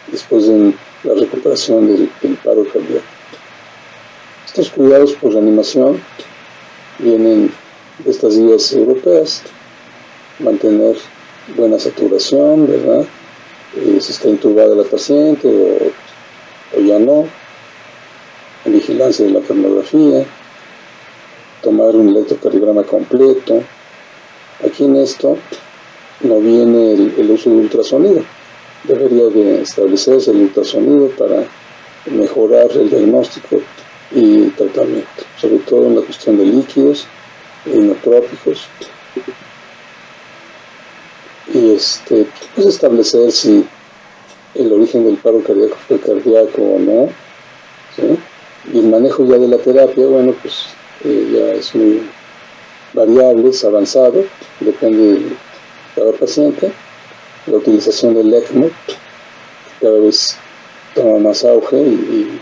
después de la recuperación del paro cardíaco. Estos cuidados por reanimación vienen de estas guías europeas: mantener buena saturación, ¿verdad? Si está intubada la paciente o ya no, vigilancia de la cardiografía, tomar un electrocardiograma completo. Aquí en esto no viene el uso de ultrasonido. Debería de establecerse el ultrasonido para mejorar el diagnóstico y tratamiento, sobre todo en la cuestión de líquidos inotrópicos. y pues establecer si el origen del paro cardíaco fue cardíaco o no, ¿sí? Y el manejo ya de la terapia, bueno, pues ya es muy variable, es avanzado, depende de cada paciente. La utilización del ECMO cada vez toma más auge y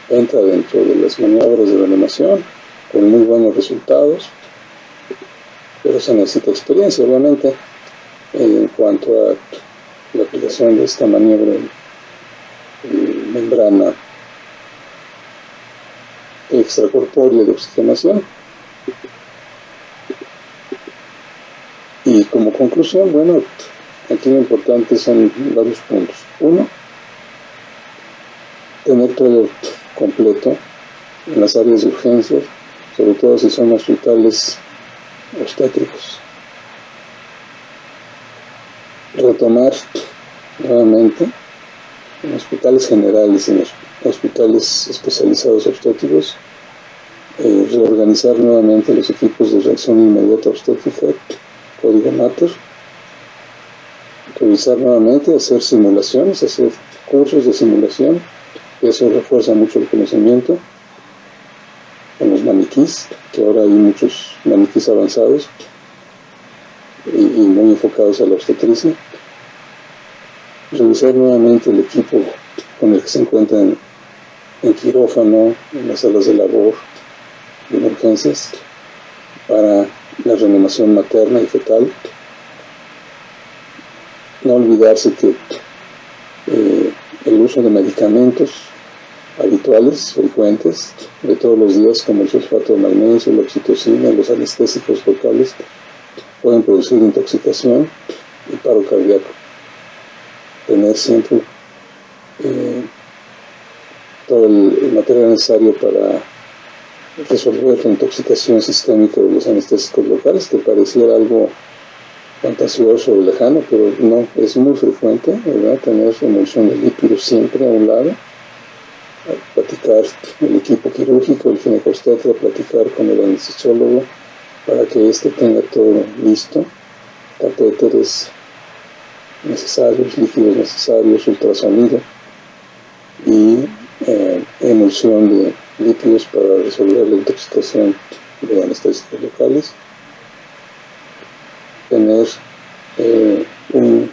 entra dentro de las maniobras de reanimación con muy buenos resultados, pero se necesita experiencia, obviamente, en cuanto a la aplicación de esta maniobra en membrana extracorpórea de oxigenación. Y como conclusión, bueno, aquí lo importante son varios puntos. Uno, tener todo completo en las áreas de urgencias, sobre todo si son hospitales obstétricos. Retomar nuevamente en hospitales generales, en los hospitales especializados obstétricos, reorganizar nuevamente los equipos de reacción inmediata obstétrica, código Mater, revisar nuevamente, hacer simulaciones, hacer cursos de simulación, eso refuerza mucho el conocimiento, con los maniquís, que ahora hay muchos maniquís avanzados y muy enfocados a la obstetricia. Revisar nuevamente el equipo con el que se encuentran en quirófano, en las salas de labor y en urgencias para la reanimación materna y fetal. No olvidarse que el uso de medicamentos habituales, frecuentes, de todos los días, como el sulfato de magnesio, la oxitocina, los anestésicos locales, pueden producir intoxicación y paro cardíaco. Tener siempre todo el material necesario para resolver la intoxicación sistémica de los anestésicos locales, que pareciera algo fantasioso o lejano, pero no, es muy frecuente, ¿verdad? Tener emulsión de lípidos siempre a un lado, platicar el equipo quirúrgico, el ginecobstetra, platicar con el anestesiólogo para que éste tenga todo listo, catéteres necesarios, líquidos necesarios, ultrasonido y emulsión de lípidos para resolver la intoxicación de anestésicos locales. Tener un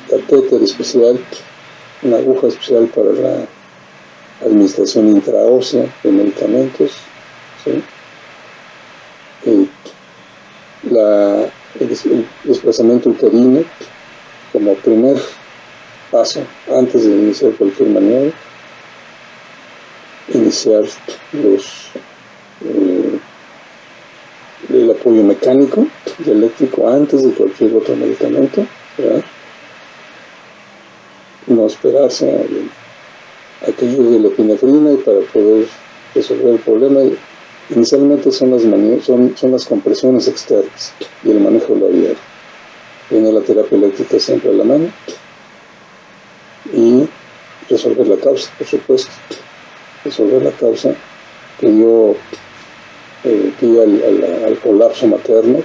catéter especial, una aguja especial para la administración intraósea de medicamentos, ¿sí? El desplazamiento uterino como primer paso antes de iniciar cualquier maniobra. Iniciar el apoyo mecánico y eléctrico antes de cualquier otro medicamento, ¿verdad? No esperarse a que llegue la epinefrina y para poder resolver el problema. Inicialmente son las compresiones externas y el manejo labial. Viene la terapia eléctrica siempre a la mano y resolver la causa, por supuesto. Resolver la causa que dio al colapso materno.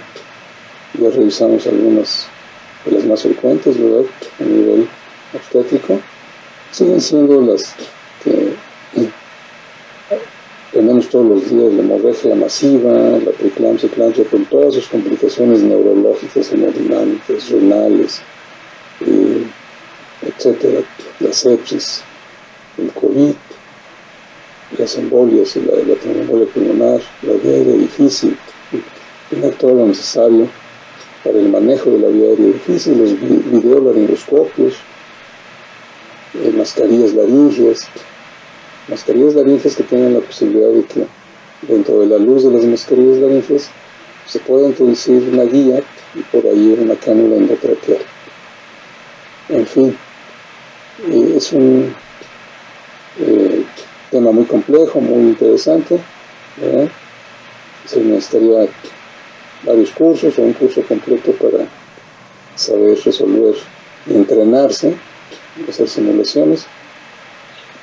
Ya revisamos algunas de las más frecuentes, ¿verdad? A nivel obstétrico. Siguen siendo las que tenemos todos los días: la hemorragia masiva, la preeclampsia, eclampsia, con todas sus complicaciones neurológicas, hemodinámicas, renales, etcétera, la sepsis, el COVID, las embolias, la tromboembolia pulmonar, la vía aérea difícil, tener todo lo necesario para el manejo de la vía aérea difícil, los videolaringoscopios, mascarillas laríngeas que tengan la posibilidad de que dentro de la luz de las mascarillas laríngeas se pueda introducir una guía y por ahí una cánula endotraqueal. En fin, es un tema muy complejo, muy interesante, ¿verdad? Se necesitaría varios cursos o un curso completo para saber resolver y entrenarse, hacer simulaciones,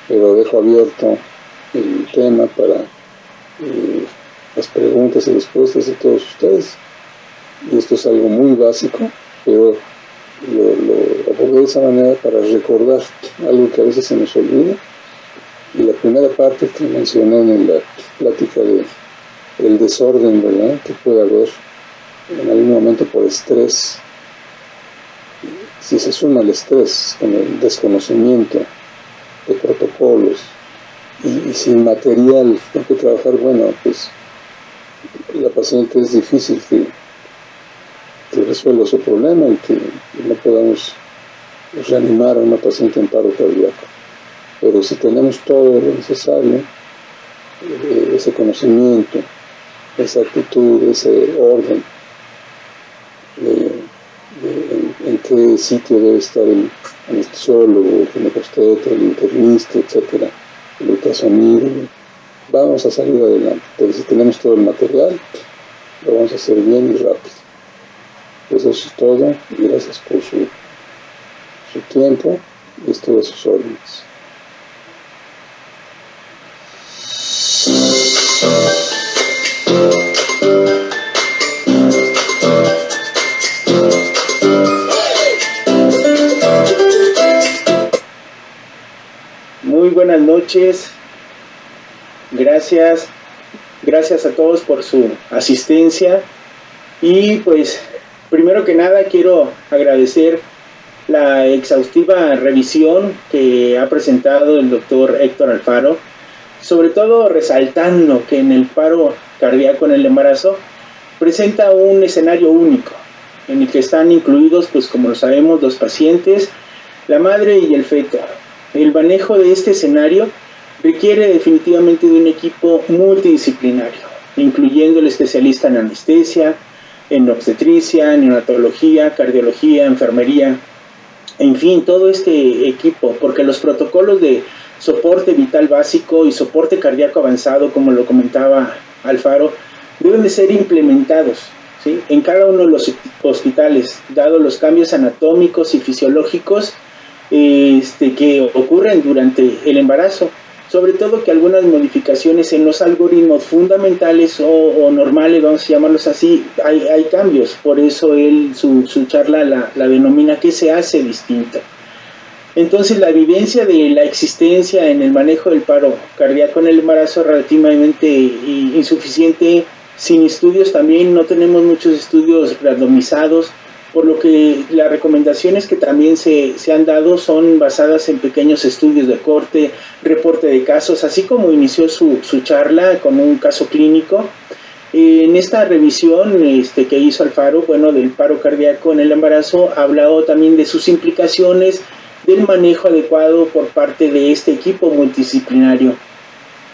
pero dejo abierto el tema para las preguntas y respuestas de todos ustedes. y esto es algo muy básico, pero lo abordé de esa manera para recordar algo que a veces se nos olvida. Y la primera parte que mencioné en la plática del desorden, ¿verdad?, que puede haber en algún momento por estrés. Si se suma el estrés con el desconocimiento de protocolos y sin material con que trabajar, bueno, pues la paciente es difícil que resuelva su problema y que no podamos reanimar a una paciente en paro cardíaco. Pero si tenemos todo lo necesario, ese conocimiento, esa actitud, ese orden, en qué sitio debe estar el anestesiólogo, el ginecobstetra, el internista, etcétera, el ultrasonido, vamos a salir adelante. Pero si tenemos todo el material, lo vamos a hacer bien y rápido. Pues eso es todo, y gracias por su tiempo y estoy a sus órdenes. Muy buenas noches, gracias a todos por su asistencia y pues primero que nada quiero agradecer la exhaustiva revisión que ha presentado el doctor Héctor Alfaro, sobre todo resaltando que en el paro cardíaco en el embarazo presenta un escenario único en el que están incluidos, pues como lo sabemos, los pacientes, la madre y el feto. El manejo de este escenario requiere definitivamente de un equipo multidisciplinario, incluyendo el especialista en anestesia, en obstetricia, neonatología, cardiología, enfermería, en fin, todo este equipo, porque los protocolos de soporte vital básico y soporte cardíaco avanzado, como lo comentaba Alfaro, deben de ser implementados, ¿sí?, en cada uno de los hospitales, dado los cambios anatómicos y fisiológicos que ocurren durante el embarazo, sobre todo que algunas modificaciones en los algoritmos fundamentales o normales, vamos a llamarlos así, hay cambios. Por eso su charla la denomina ¿qué se hace distinto? Entonces la evidencia de la existencia en el manejo del paro cardíaco en el embarazo es relativamente insuficiente. Sin estudios también, no tenemos muchos estudios randomizados, por lo que las recomendaciones que también se han dado son basadas en pequeños estudios de corte, reporte de casos, así como inició su charla con un caso clínico. En esta revisión que hizo Alfaro, del paro cardíaco en el embarazo, ha hablado también de sus implicaciones, del manejo adecuado por parte de este equipo multidisciplinario,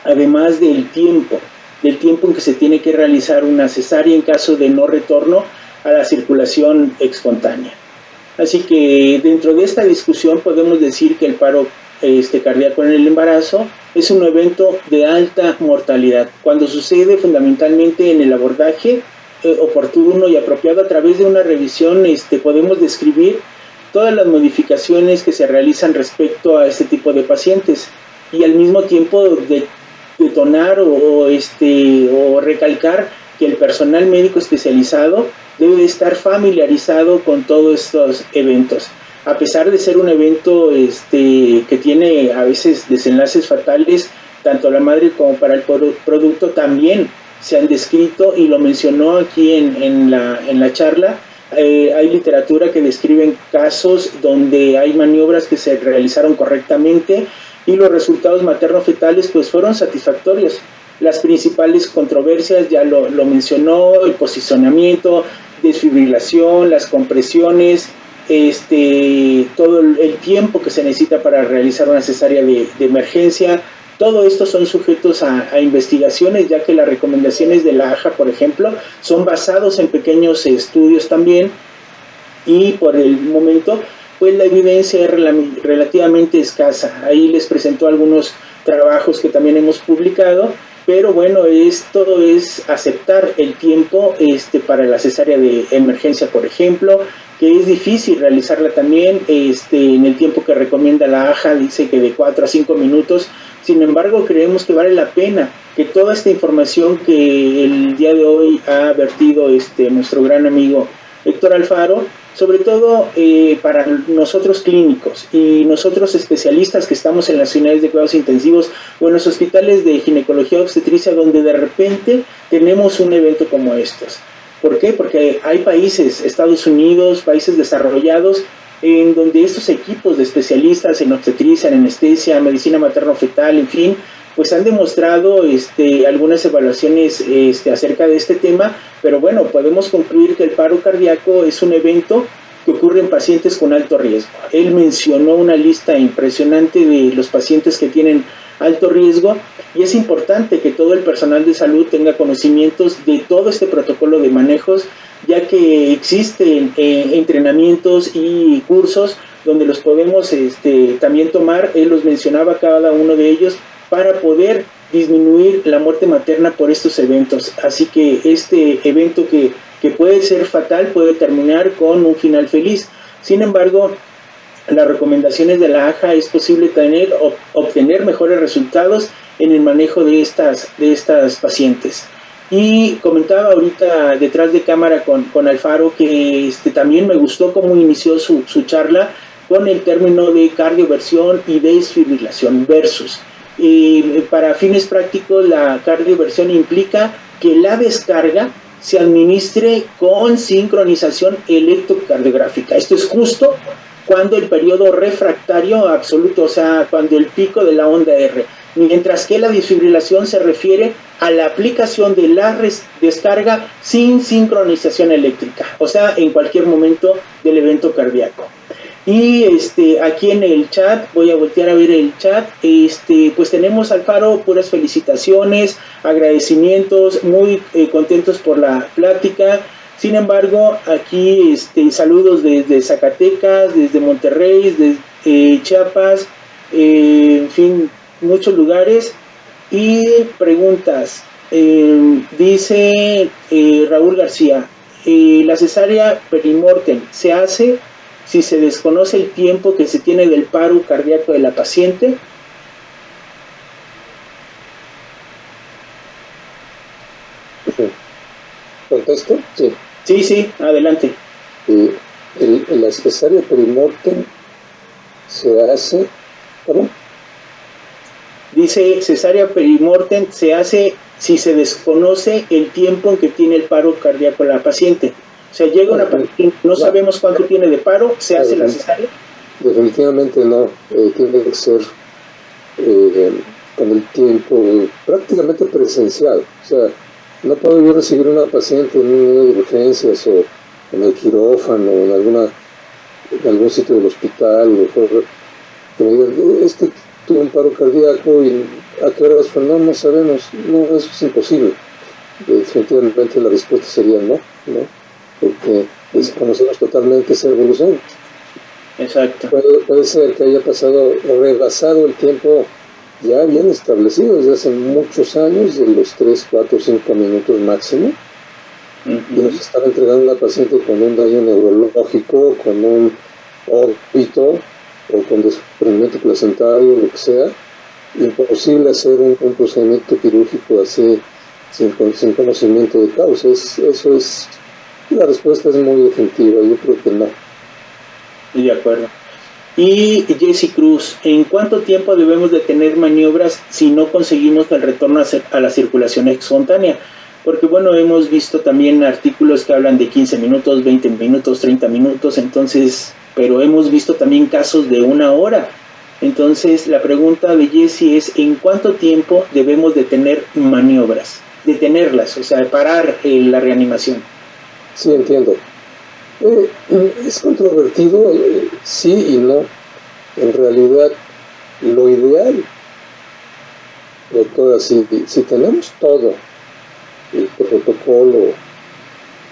además del tiempo en que se tiene que realizar una cesárea en caso de no retorno a la circulación espontánea. Así que dentro de esta discusión podemos decir que el paro cardíaco en el embarazo es un evento de alta mortalidad, cuando sucede fundamentalmente en el abordaje oportuno y apropiado. A través de una revisión podemos describir todas las modificaciones que se realizan respecto a este tipo de pacientes y al mismo tiempo detonar o recalcar que el personal médico especializado debe de estar familiarizado con todos estos eventos. A pesar de ser un evento que tiene a veces desenlaces fatales, tanto la madre como para el producto también se han descrito, y lo mencionó aquí en la charla. Hay literatura que describen casos donde hay maniobras que se realizaron correctamente y los resultados materno-fetales pues fueron satisfactorios. Las principales controversias ya lo mencionó: el posicionamiento, desfibrilación, las compresiones, todo el tiempo que se necesita para realizar una cesárea de emergencia. Todo esto son sujetos a investigaciones, ya que las recomendaciones de la AJA, por ejemplo, son basados en pequeños estudios también, y por el momento pues la evidencia es relativamente escasa. Ahí les presentó algunos trabajos que también hemos publicado, pero esto es aceptar el tiempo para la cesárea de emergencia, por ejemplo, que es difícil realizarla también en el tiempo que recomienda la AJA, dice que de 4 a 5 minutos. Sin embargo, creemos que vale la pena que toda esta información que el día de hoy ha vertido nuestro gran amigo Héctor Alfaro, sobre todo para nosotros clínicos y nosotros especialistas que estamos en las unidades de cuidados intensivos o en los hospitales de ginecología obstetricia, donde de repente tenemos un evento como estos. ¿Por qué? Porque hay países, Estados Unidos, países desarrollados, en donde estos equipos de especialistas en obstetricia, en anestesia, medicina materno-fetal, en fin, pues han demostrado algunas evaluaciones acerca de este tema, pero bueno, podemos concluir que el paro cardíaco es un evento que ocurre en pacientes con alto riesgo. Él mencionó una lista impresionante de los pacientes que tienen alto riesgo, y es importante que todo el personal de salud tenga conocimientos de todo este protocolo de manejos, ya que existen entrenamientos y cursos donde los podemos también tomar. Él los mencionaba cada uno de ellos para poder disminuir la muerte materna por estos eventos. Así que este evento que puede ser fatal puede terminar con un final feliz. Sin embargo, las recomendaciones de la AJA es posible obtener mejores resultados en el manejo de estas pacientes. Y comentaba ahorita detrás de cámara con Alfaro que también me gustó cómo inició su charla con el término de cardioversión y desfibrilación versus. Para fines prácticos, la cardioversión implica que la descarga se administre con sincronización electrocardiográfica. Esto es justo cuando el periodo refractario absoluto, o sea, cuando el pico de la onda R, mientras que la desfibrilación se refiere a la aplicación de la descarga sin sincronización eléctrica, o sea, en cualquier momento del evento cardíaco. Y aquí en el chat, voy a voltear a ver el chat, pues tenemos Alfaro, puras felicitaciones, agradecimientos, muy contentos por la plática. Sin embargo, aquí saludos desde Zacatecas, desde Monterrey, desde Chiapas, en fin, muchos lugares. Y preguntas, dice Raúl García, la cesárea perimortem se hace si se desconoce el tiempo que se tiene del paro cardíaco de la paciente. ¿Contesto? Sí. Sí, adelante. La cesárea perimortem se hace, ¿cómo? Dice, cesárea perimortem se hace si se desconoce el tiempo en que tiene el paro cardíaco la paciente. O sea, llega una paciente, no sabemos cuánto tiene de paro, ¿se hace la cesárea? Definitivamente no, tiene que ser con el tiempo prácticamente presencial. O sea, no puedo yo recibir una paciente en un unidad de urgencias o en el quirófano o en algún sitio del hospital, que me digan, tuvo un paro cardíaco y a qué horas fue, no sabemos, no, eso es imposible. Definitivamente la respuesta sería no, porque desconocemos totalmente esa evolución. Exacto. Puede ser que haya rebasado el tiempo ya bien establecido desde hace muchos años, de los 3, 4, 5 minutos máximo, y nos están entregando a una paciente con un daño neurológico, con un óbito o con desprendimiento placentario, lo que sea. Imposible hacer un procedimiento quirúrgico así sin conocimiento de causa. La respuesta es muy definitiva, yo creo que no. De acuerdo. Y Jessy Cruz, ¿en cuánto tiempo debemos de tener maniobras si no conseguimos el retorno a la circulación espontánea? Porque bueno, hemos visto también artículos que hablan de 15 minutos, 20 minutos, 30 minutos, entonces, pero hemos visto también casos de 1 hora. Entonces, la pregunta de Jessy es, ¿en cuánto tiempo debemos de tener maniobras? Detenerlas, o sea, parar la reanimación. Sí, entiendo. Es controvertido, sí y no. En realidad, lo ideal, doctora, si tenemos todo el protocolo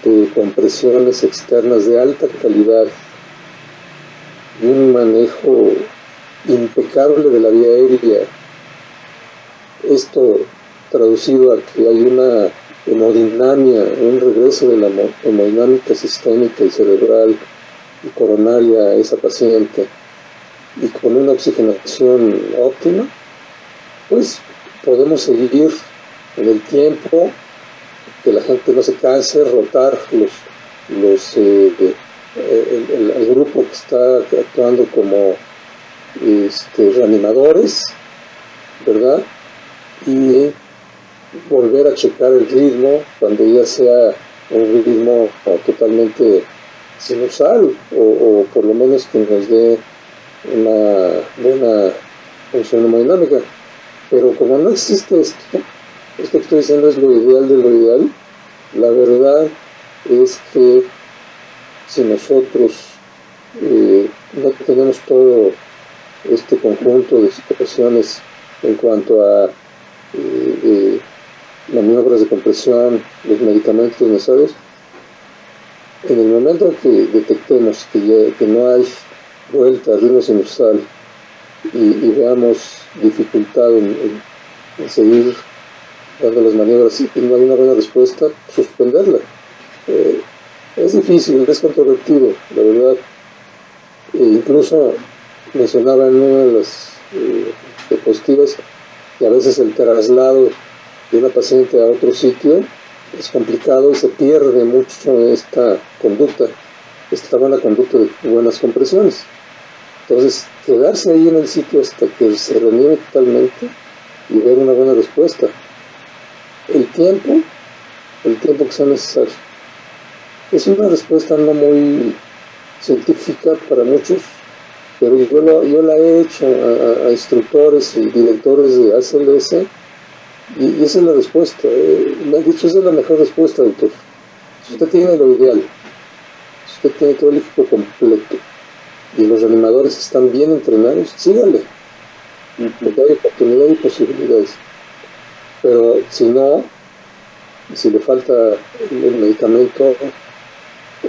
de compresiones externas de alta calidad y un manejo impecable de la vía aérea, esto traducido a que hay una hemodinamia, un regreso de la hemodinámica sistémica y cerebral y coronaria a esa paciente, y con una oxigenación óptima, pues podemos seguir en el tiempo, que la gente no se canse, rotar el grupo que está actuando como reanimadores, ¿verdad? Y volver a checar el ritmo cuando ya sea un ritmo totalmente sinusal, o por lo menos que nos dé una buena función hemodinámica. Pero como no existe esto que estoy diciendo es lo ideal de lo ideal, la verdad es que si nosotros no tenemos todo este conjunto de situaciones en cuanto a maniobras de compresión, los medicamentos necesarios, en el momento que detectemos que no hay vuelta al ritmo sinusal y veamos dificultad en seguir dando las maniobras y no hay una buena respuesta, suspenderla. Es difícil, es controvertido, la verdad. Incluso mencionaba en una de las diapositivas que a veces el traslado de una paciente a otro sitio es complicado y se pierde mucho esta buena conducta de buenas compresiones. Entonces, quedarse ahí en el sitio hasta que se reanime totalmente y ver una buena respuesta. El tiempo que sea necesario. Es una respuesta no muy científica para muchos, pero yo la he hecho a instructores y directores de ACLS y esa es la respuesta. Me han dicho, esa es la mejor respuesta, doctor. Si usted tiene lo ideal, si usted tiene todo el equipo completo y los reanimadores están bien entrenados, sígale, porque hay oportunidad y posibilidades. Pero si no, si le falta el medicamento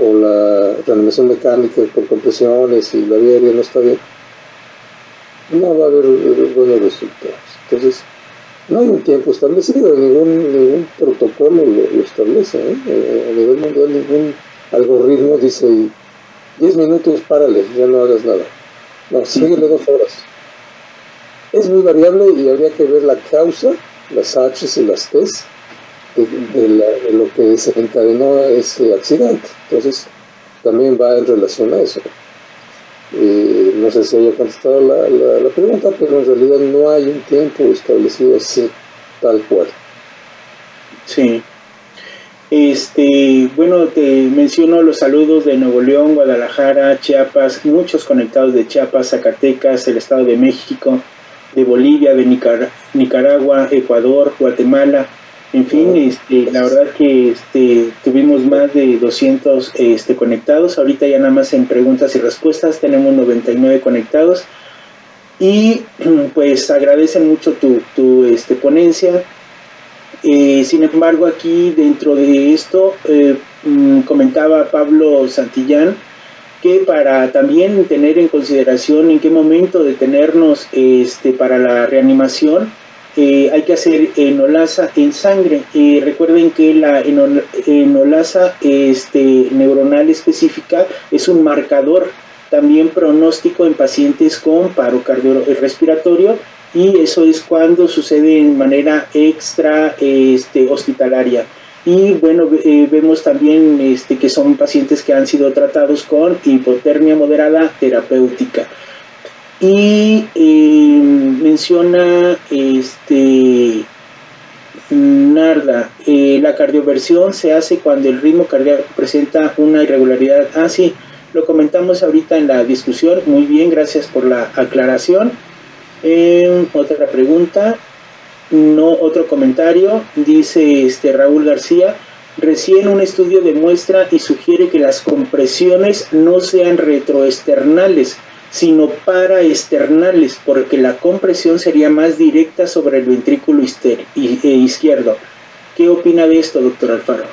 o la reanimación mecánica por compresiones y la vía aérea no está bien, no va a haber buenos resultados. Entonces, no hay un tiempo establecido, ningún protocolo lo establece, a nivel mundial ningún algoritmo dice 10 minutos, párale, ya no hagas nada. No, síguele 2 horas. Es muy variable y habría que ver la causa, las H's y las T's de lo que desencadenó ese accidente. Entonces, también va en relación a eso. No sé si haya contestado la pregunta, pero en realidad no hay un tiempo establecido así, tal cual. Sí. Bueno, te menciono los saludos de Nuevo León, Guadalajara, Chiapas, muchos conectados de Chiapas, Zacatecas, el Estado de México, de Bolivia, de Nicaragua, Ecuador, Guatemala, en fin, la verdad que tuvimos más de 200 conectados. Ahorita ya nada más en preguntas y respuestas tenemos 99 conectados y pues agradecen mucho tu ponencia. Sin embargo, aquí dentro de esto comentaba Pablo Santillán que para también tener en consideración en qué momento detenernos para la reanimación, hay que hacer enolasa en sangre. Recuerden que la enolasa neuronal específica es un marcador también pronóstico en pacientes con paro cardiorrespiratorio, y eso es cuando sucede en manera extra hospitalaria. Y bueno, vemos también que son pacientes que han sido tratados con hipotermia moderada terapéutica. Y menciona Narda, la cardioversión se hace cuando el ritmo cardíaco presenta una irregularidad. Sí, lo comentamos ahorita en la discusión. Muy bien, gracias por la aclaración. Otra pregunta, otro comentario, dice Raúl García: recién un estudio demuestra y sugiere que las compresiones no sean retroesternales, sino paraesternales, porque la compresión sería más directa sobre el ventrículo izquierdo. ¿Qué opina de esto, doctor Alfaro?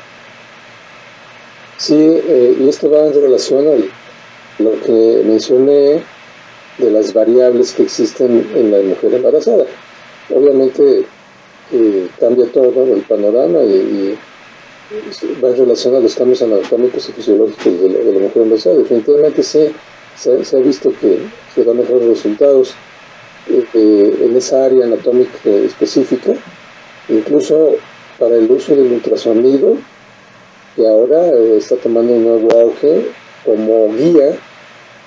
Sí, y esto va en relación a lo que mencioné de las variables que existen en la mujer embarazada. Obviamente cambia todo el panorama y va en relación a los cambios anatómicos y fisiológicos de la mujer embarazada. Definitivamente sí, se ha visto que da mejores resultados en esa área anatómica específica, incluso para el uso del ultrasonido, que ahora está tomando un nuevo auge como guía,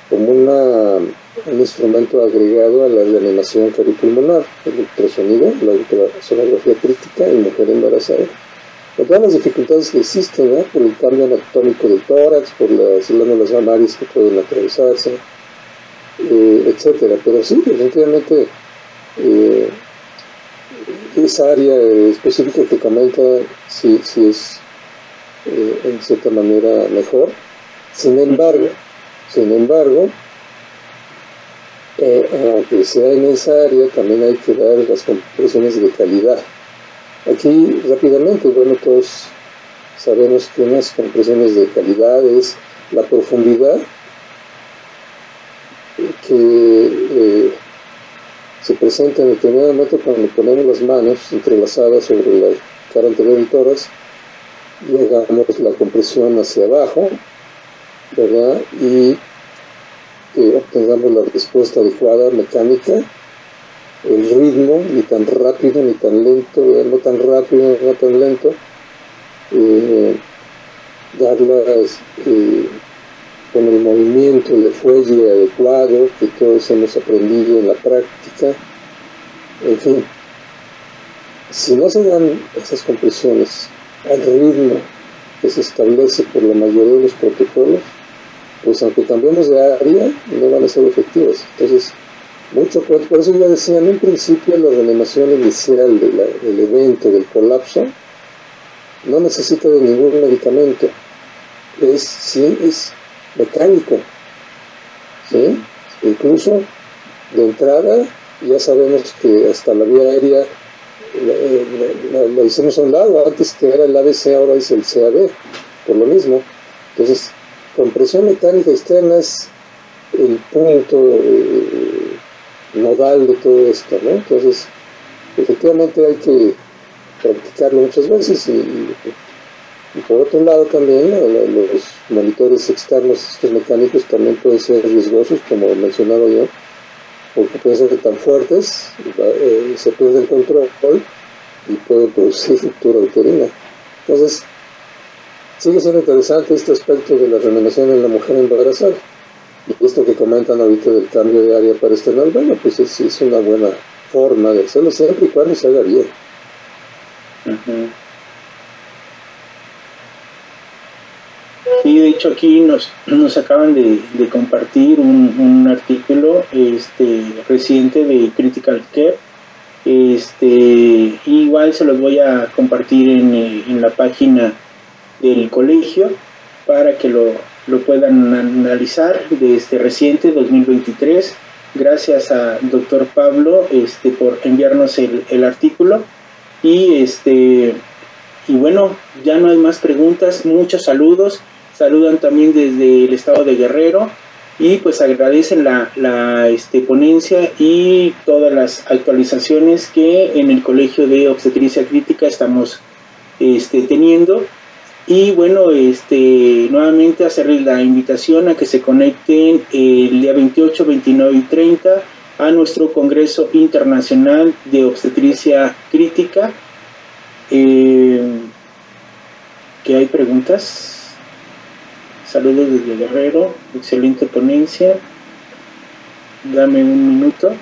como un instrumento agregado a la reanimación cardiopulmonar, el ultrasonido, la ultrasonografía crítica en mujer embarazada. Con todas las dificultades que existen, ¿no? Por el cambio anatómico del tórax, por las glándulas mamarias que pueden atravesarse, etcétera. Pero sí, definitivamente esa área específica que comenta sí es en cierta manera mejor. Sin embargo, aunque sea en esa área, también hay que dar las compresiones de calidad. Aquí rápidamente, bueno, todos sabemos que unas compresiones de calidad es la profundidad que se presenta en determinado momento cuando ponemos las manos entrelazadas sobre la cara anterior del tórax y hagamos la compresión hacia abajo, ¿verdad? Y obtengamos la respuesta adecuada mecánica, el ritmo, ni tan rápido ni tan lento, no tan rápido, no tan lento, darlas con el movimiento de fuelle adecuado que todos hemos aprendido en la práctica. En fin, si no se dan esas compresiones al ritmo que se establece por la mayoría de los protocolos, pues aunque cambiemos de área, no van a ser efectivas. Entonces, por eso ya decía en un principio, la reanimación inicial del evento, del colapso, no necesita de ningún medicamento. Es mecánico, ¿sí? Incluso de entrada ya sabemos que hasta la vía aérea la hicimos a un lado. Antes que era el ABC, ahora es el CAB, por lo mismo. Entonces, compresión mecánica externa es el punto nodal de todo esto, ¿no? Entonces, efectivamente hay que practicarlo muchas veces y por otro lado también los monitores externos, estos mecánicos, también pueden ser riesgosos, como mencionaba yo, porque pueden ser tan fuertes, se pierde el control y pueden producir ruptura uterina. Entonces, sigue siendo interesante este aspecto de la reanimación en la mujer embarazada. Y esto que comentan ahorita del cambio de área para externar, bueno, pues es una buena forma de hacerlo siempre y cuando se haga bien. Uh-huh. Sí, de hecho aquí nos acaban de compartir un artículo reciente de Critical Care. Igual se los voy a compartir en la página del colegio para que lo puedan analizar de reciente 2023. Gracias a doctor Pablo por enviarnos el artículo y bueno, ya no hay más preguntas. Muchos saludos. Saludan también desde el estado de Guerrero y pues agradecen la ponencia y todas las actualizaciones que en el Colegio de Obstetricia Crítica estamos teniendo. Y bueno, nuevamente hacerles la invitación a que se conecten el día 28, 29 y 30 a nuestro Congreso Internacional de Obstetricia Crítica. ¿Que hay preguntas? Saludos desde Guerrero, excelente ponencia. Dame un minuto.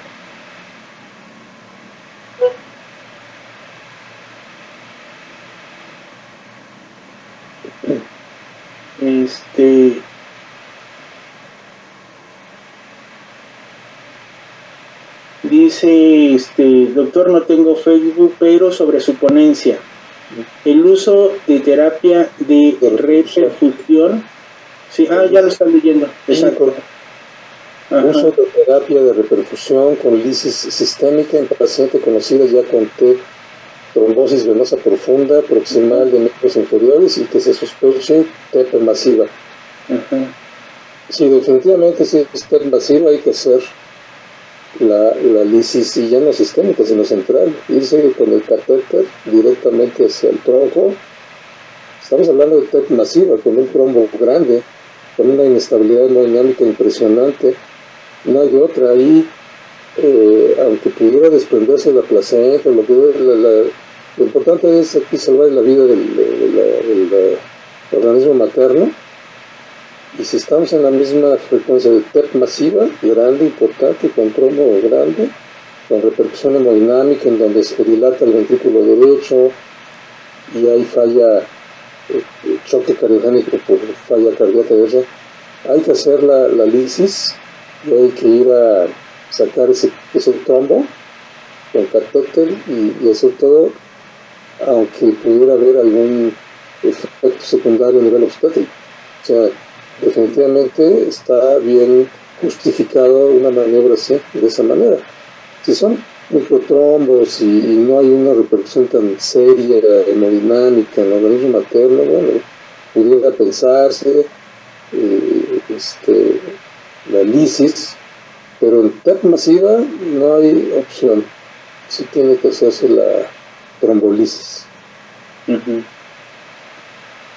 Dice, doctor, no tengo Facebook, pero sobre su ponencia, el uso de terapia de reperfusión. Sí, ya lo están leyendo. Exacto. Uso de terapia de reperfusión con lisis sistémica en paciente conocida ya con trombosis venosa profunda proximal de miembros inferiores y que se sospeche TEP masiva. Sí, definitivamente si es TEP masiva hay que hacer la lisis, y ya no sistémica sino central, irse con el catéter directamente hacia el tronco. Estamos hablando de TEP masiva con un trombo grande, con una inestabilidad hemodinámica impresionante. No hay otra ahí, aunque pudiera desprenderse la placenta, Lo importante es aquí salvar la vida del organismo materno, y si estamos en la misma frecuencia de TEP masiva, grande, importante, con trombo grande, con repercusión hemodinámica en donde se dilata el ventrículo derecho y hay falla, choque cardiogénico por falla cardíaca, hay que hacer la lisis y hay que ir a sacar ese trombo con catéter y hacer todo, aunque pudiera haber algún efecto secundario a nivel obstétrico. O sea, definitivamente está bien justificado una maniobra así, de esa manera. Si son microtrombos y no hay una repercusión tan seria hemodinámica en el organismo materno, bueno, pudiera pensarse la lisis, pero en TEP masiva no hay opción. Sí tiene que hacerse la trombolisis.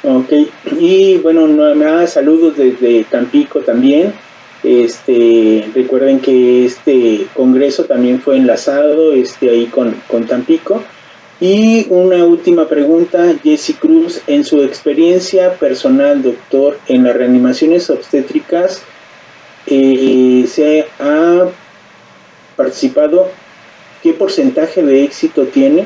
Ok, y bueno, saludos desde Tampico también. Recuerden que este congreso también fue enlazado ahí con Tampico. Y una última pregunta, Jessy Cruz, en su experiencia personal, doctor, en las reanimaciones obstétricas, ¿se ha participado? ¿Qué porcentaje de éxito tiene?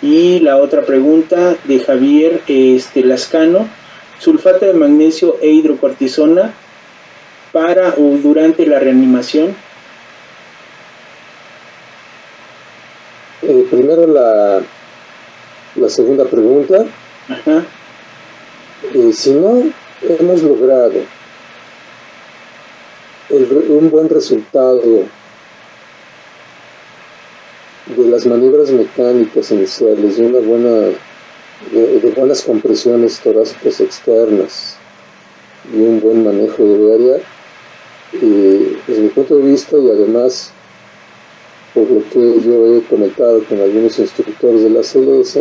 Y la otra pregunta de Javier Lascano, sulfato de magnesio e hidrocortisona para o durante la reanimación. Primero la segunda pregunta. Ajá. Si no hemos logrado un buen resultado de las maniobras mecánicas iniciales, de buenas compresiones torácicas externas y un buen manejo de área, desde mi punto de vista, y además por lo que yo he comentado con algunos instructores de la CLS,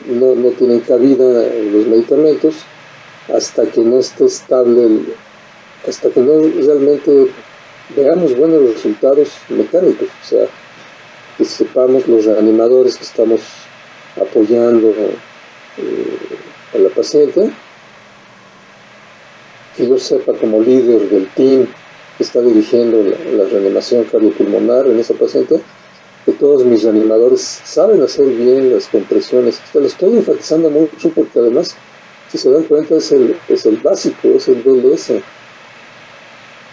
no tienen cabida los medicamentos hasta que no esté estable, hasta que no realmente veamos buenos resultados mecánicos, o sea, que sepamos los reanimadores que estamos apoyando a la paciente, que yo sepa como líder del team que está dirigiendo la reanimación cardiopulmonar en esa paciente, que todos mis reanimadores saben hacer bien las compresiones. Lo estoy enfatizando mucho porque además, si se dan cuenta, es el básico, es el BLS.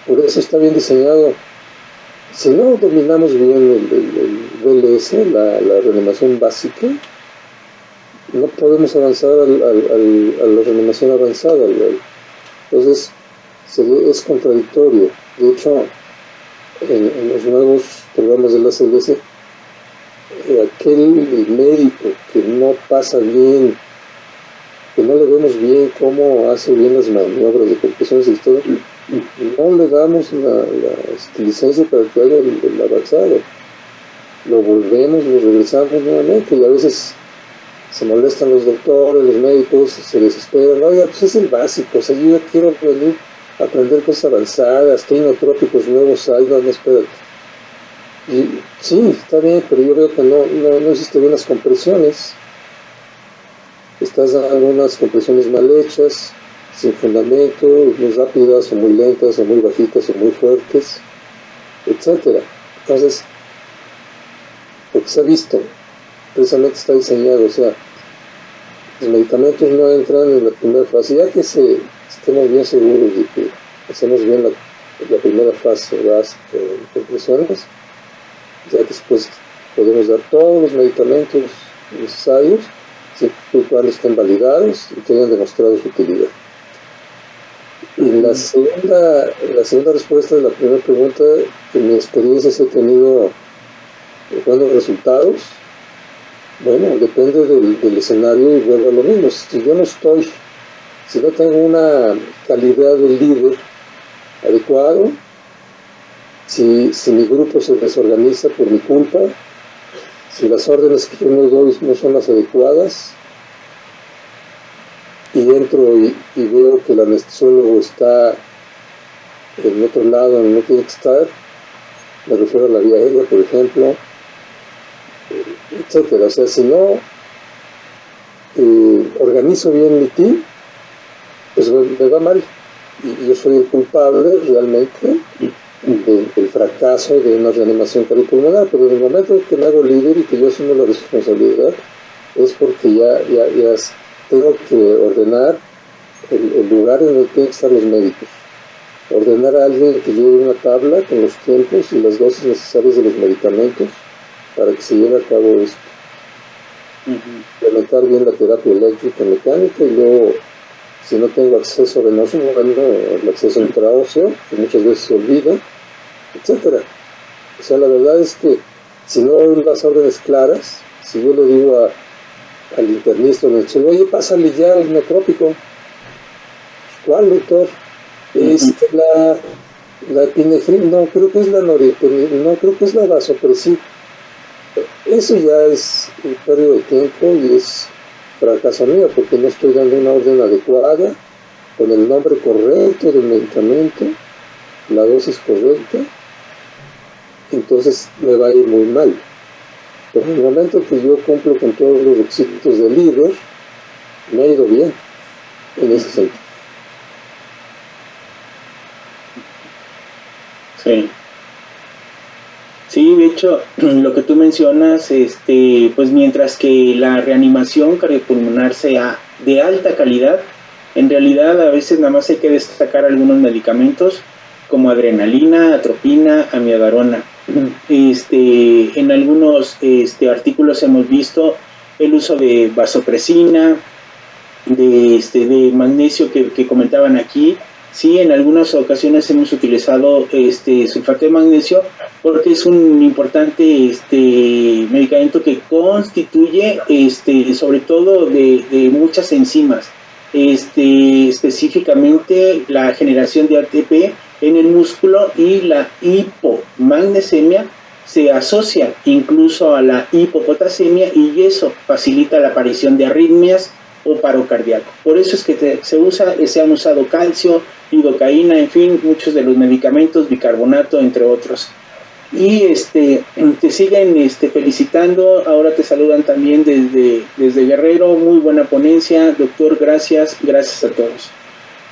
Por eso está bien diseñado. Si no dominamos bien el BLS, la reanimación básica, no podemos avanzar a la reanimación avanzada. Entonces, es contradictorio. De hecho, en los nuevos programas de la CLS, aquel médico que no pasa bien, que no le vemos bien cómo hace bien las maniobras de compresiones y todo, no le damos la licencia para que haga el avanzado. Lo volvemos, lo regresamos nuevamente, y a veces se molestan los doctores, los médicos, se desesperan. Oiga, pues es el básico, o sea, yo ya quiero venir a aprender cosas avanzadas, qué inotrópicos nuevos hay, no, espérate. Y sí, está bien, pero yo veo que no existen bien las compresiones. Estás dando unas compresiones mal hechas, sin fundamento, muy rápidas o muy lentas o muy bajitas o muy fuertes, etcétera. Entonces, porque se ha visto, precisamente está diseñado, o sea, los medicamentos no entran en la primera fase, ya que estemos bien seguros de que hacemos bien la primera fase de compresiones, ya después podemos dar todos los medicamentos necesarios, siempre y cuando estén validados y que hayan demostrado su utilidad. Y la segunda respuesta de la primera pregunta, en mi experiencia he tenido buenos resultados. Bueno, depende del escenario y vuelvo a lo mismo. Si no tengo una calidad de líder adecuado, si mi grupo se desorganiza por mi culpa, si las órdenes que yo me doy no son las adecuadas, y entro y veo que el anestesiólogo está en otro lado donde no tiene que estar, me refiero a la vía aérea, por ejemplo, etcétera. O sea, si no organizo bien mi team, pues me va mal. Y yo soy el culpable realmente del fracaso de una reanimación cardiopulmonar, pero en el momento que me hago líder y que yo asumo la responsabilidad, es porque ya tengo que ordenar el lugar en el que tienen que estar los médicos, ordenar a alguien que lleve una tabla con los tiempos y las dosis necesarias de los medicamentos para que se lleve a cabo esto. Implementar bien la terapia eléctrica mecánica, y luego, si no tengo acceso venoso, bueno, el acceso intraóseo, que muchas veces se olvida, etcétera. O sea, la verdad es que si no hay las órdenes claras, si yo le digo al internista, le digo, oye, pásale ya el necrópico. ¿Cuál, doctor? La epinefrina, no, creo que es la norepinefrina, no, creo que es la vasopresina. Eso ya es pérdida de tiempo y es fracaso mío, porque no estoy dando una orden adecuada, con el nombre correcto del medicamento, la dosis correcta, entonces me va a ir muy mal. Pero en el momento que yo cumplo con todos los requisitos del líder, me ha ido bien en ese sentido. Sí. Sí, de hecho, lo que tú mencionas, pues mientras que la reanimación cardiopulmonar sea de alta calidad, en realidad a veces nada más hay que destacar algunos medicamentos como adrenalina, atropina, amiodarona. En algunos artículos hemos visto el uso de vasopresina, de magnesio que comentaban aquí. Sí, en algunas ocasiones hemos utilizado sulfato de magnesio porque es un importante medicamento que constituye sobre todo de muchas enzimas, específicamente la generación de ATP en el músculo, y la hipomagnesemia se asocia incluso a la hipopotasemia, y eso facilita la aparición de arritmias o paro cardíaco. Por eso es que se han usado calcio, lidocaína, en fin, muchos de los medicamentos, bicarbonato, entre otros. Y te siguen felicitando, ahora te saludan también desde Guerrero. Muy buena ponencia, doctor, gracias a todos.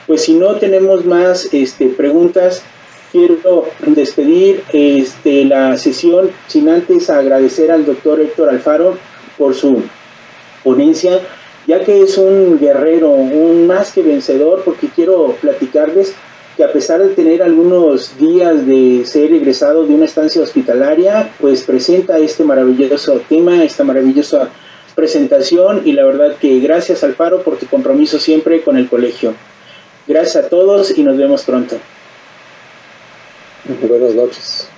Pues si no tenemos más preguntas, quiero despedir la sesión sin antes agradecer al doctor Héctor Alfaro por su ponencia, ya que es un guerrero, un más que vencedor, porque quiero platicarles que a pesar de tener algunos días de ser egresado de una estancia hospitalaria, pues presenta este maravilloso tema, esta maravillosa presentación, y la verdad que gracias, Alfaro, por tu compromiso siempre con el colegio. Gracias a todos y nos vemos pronto. Buenas noches.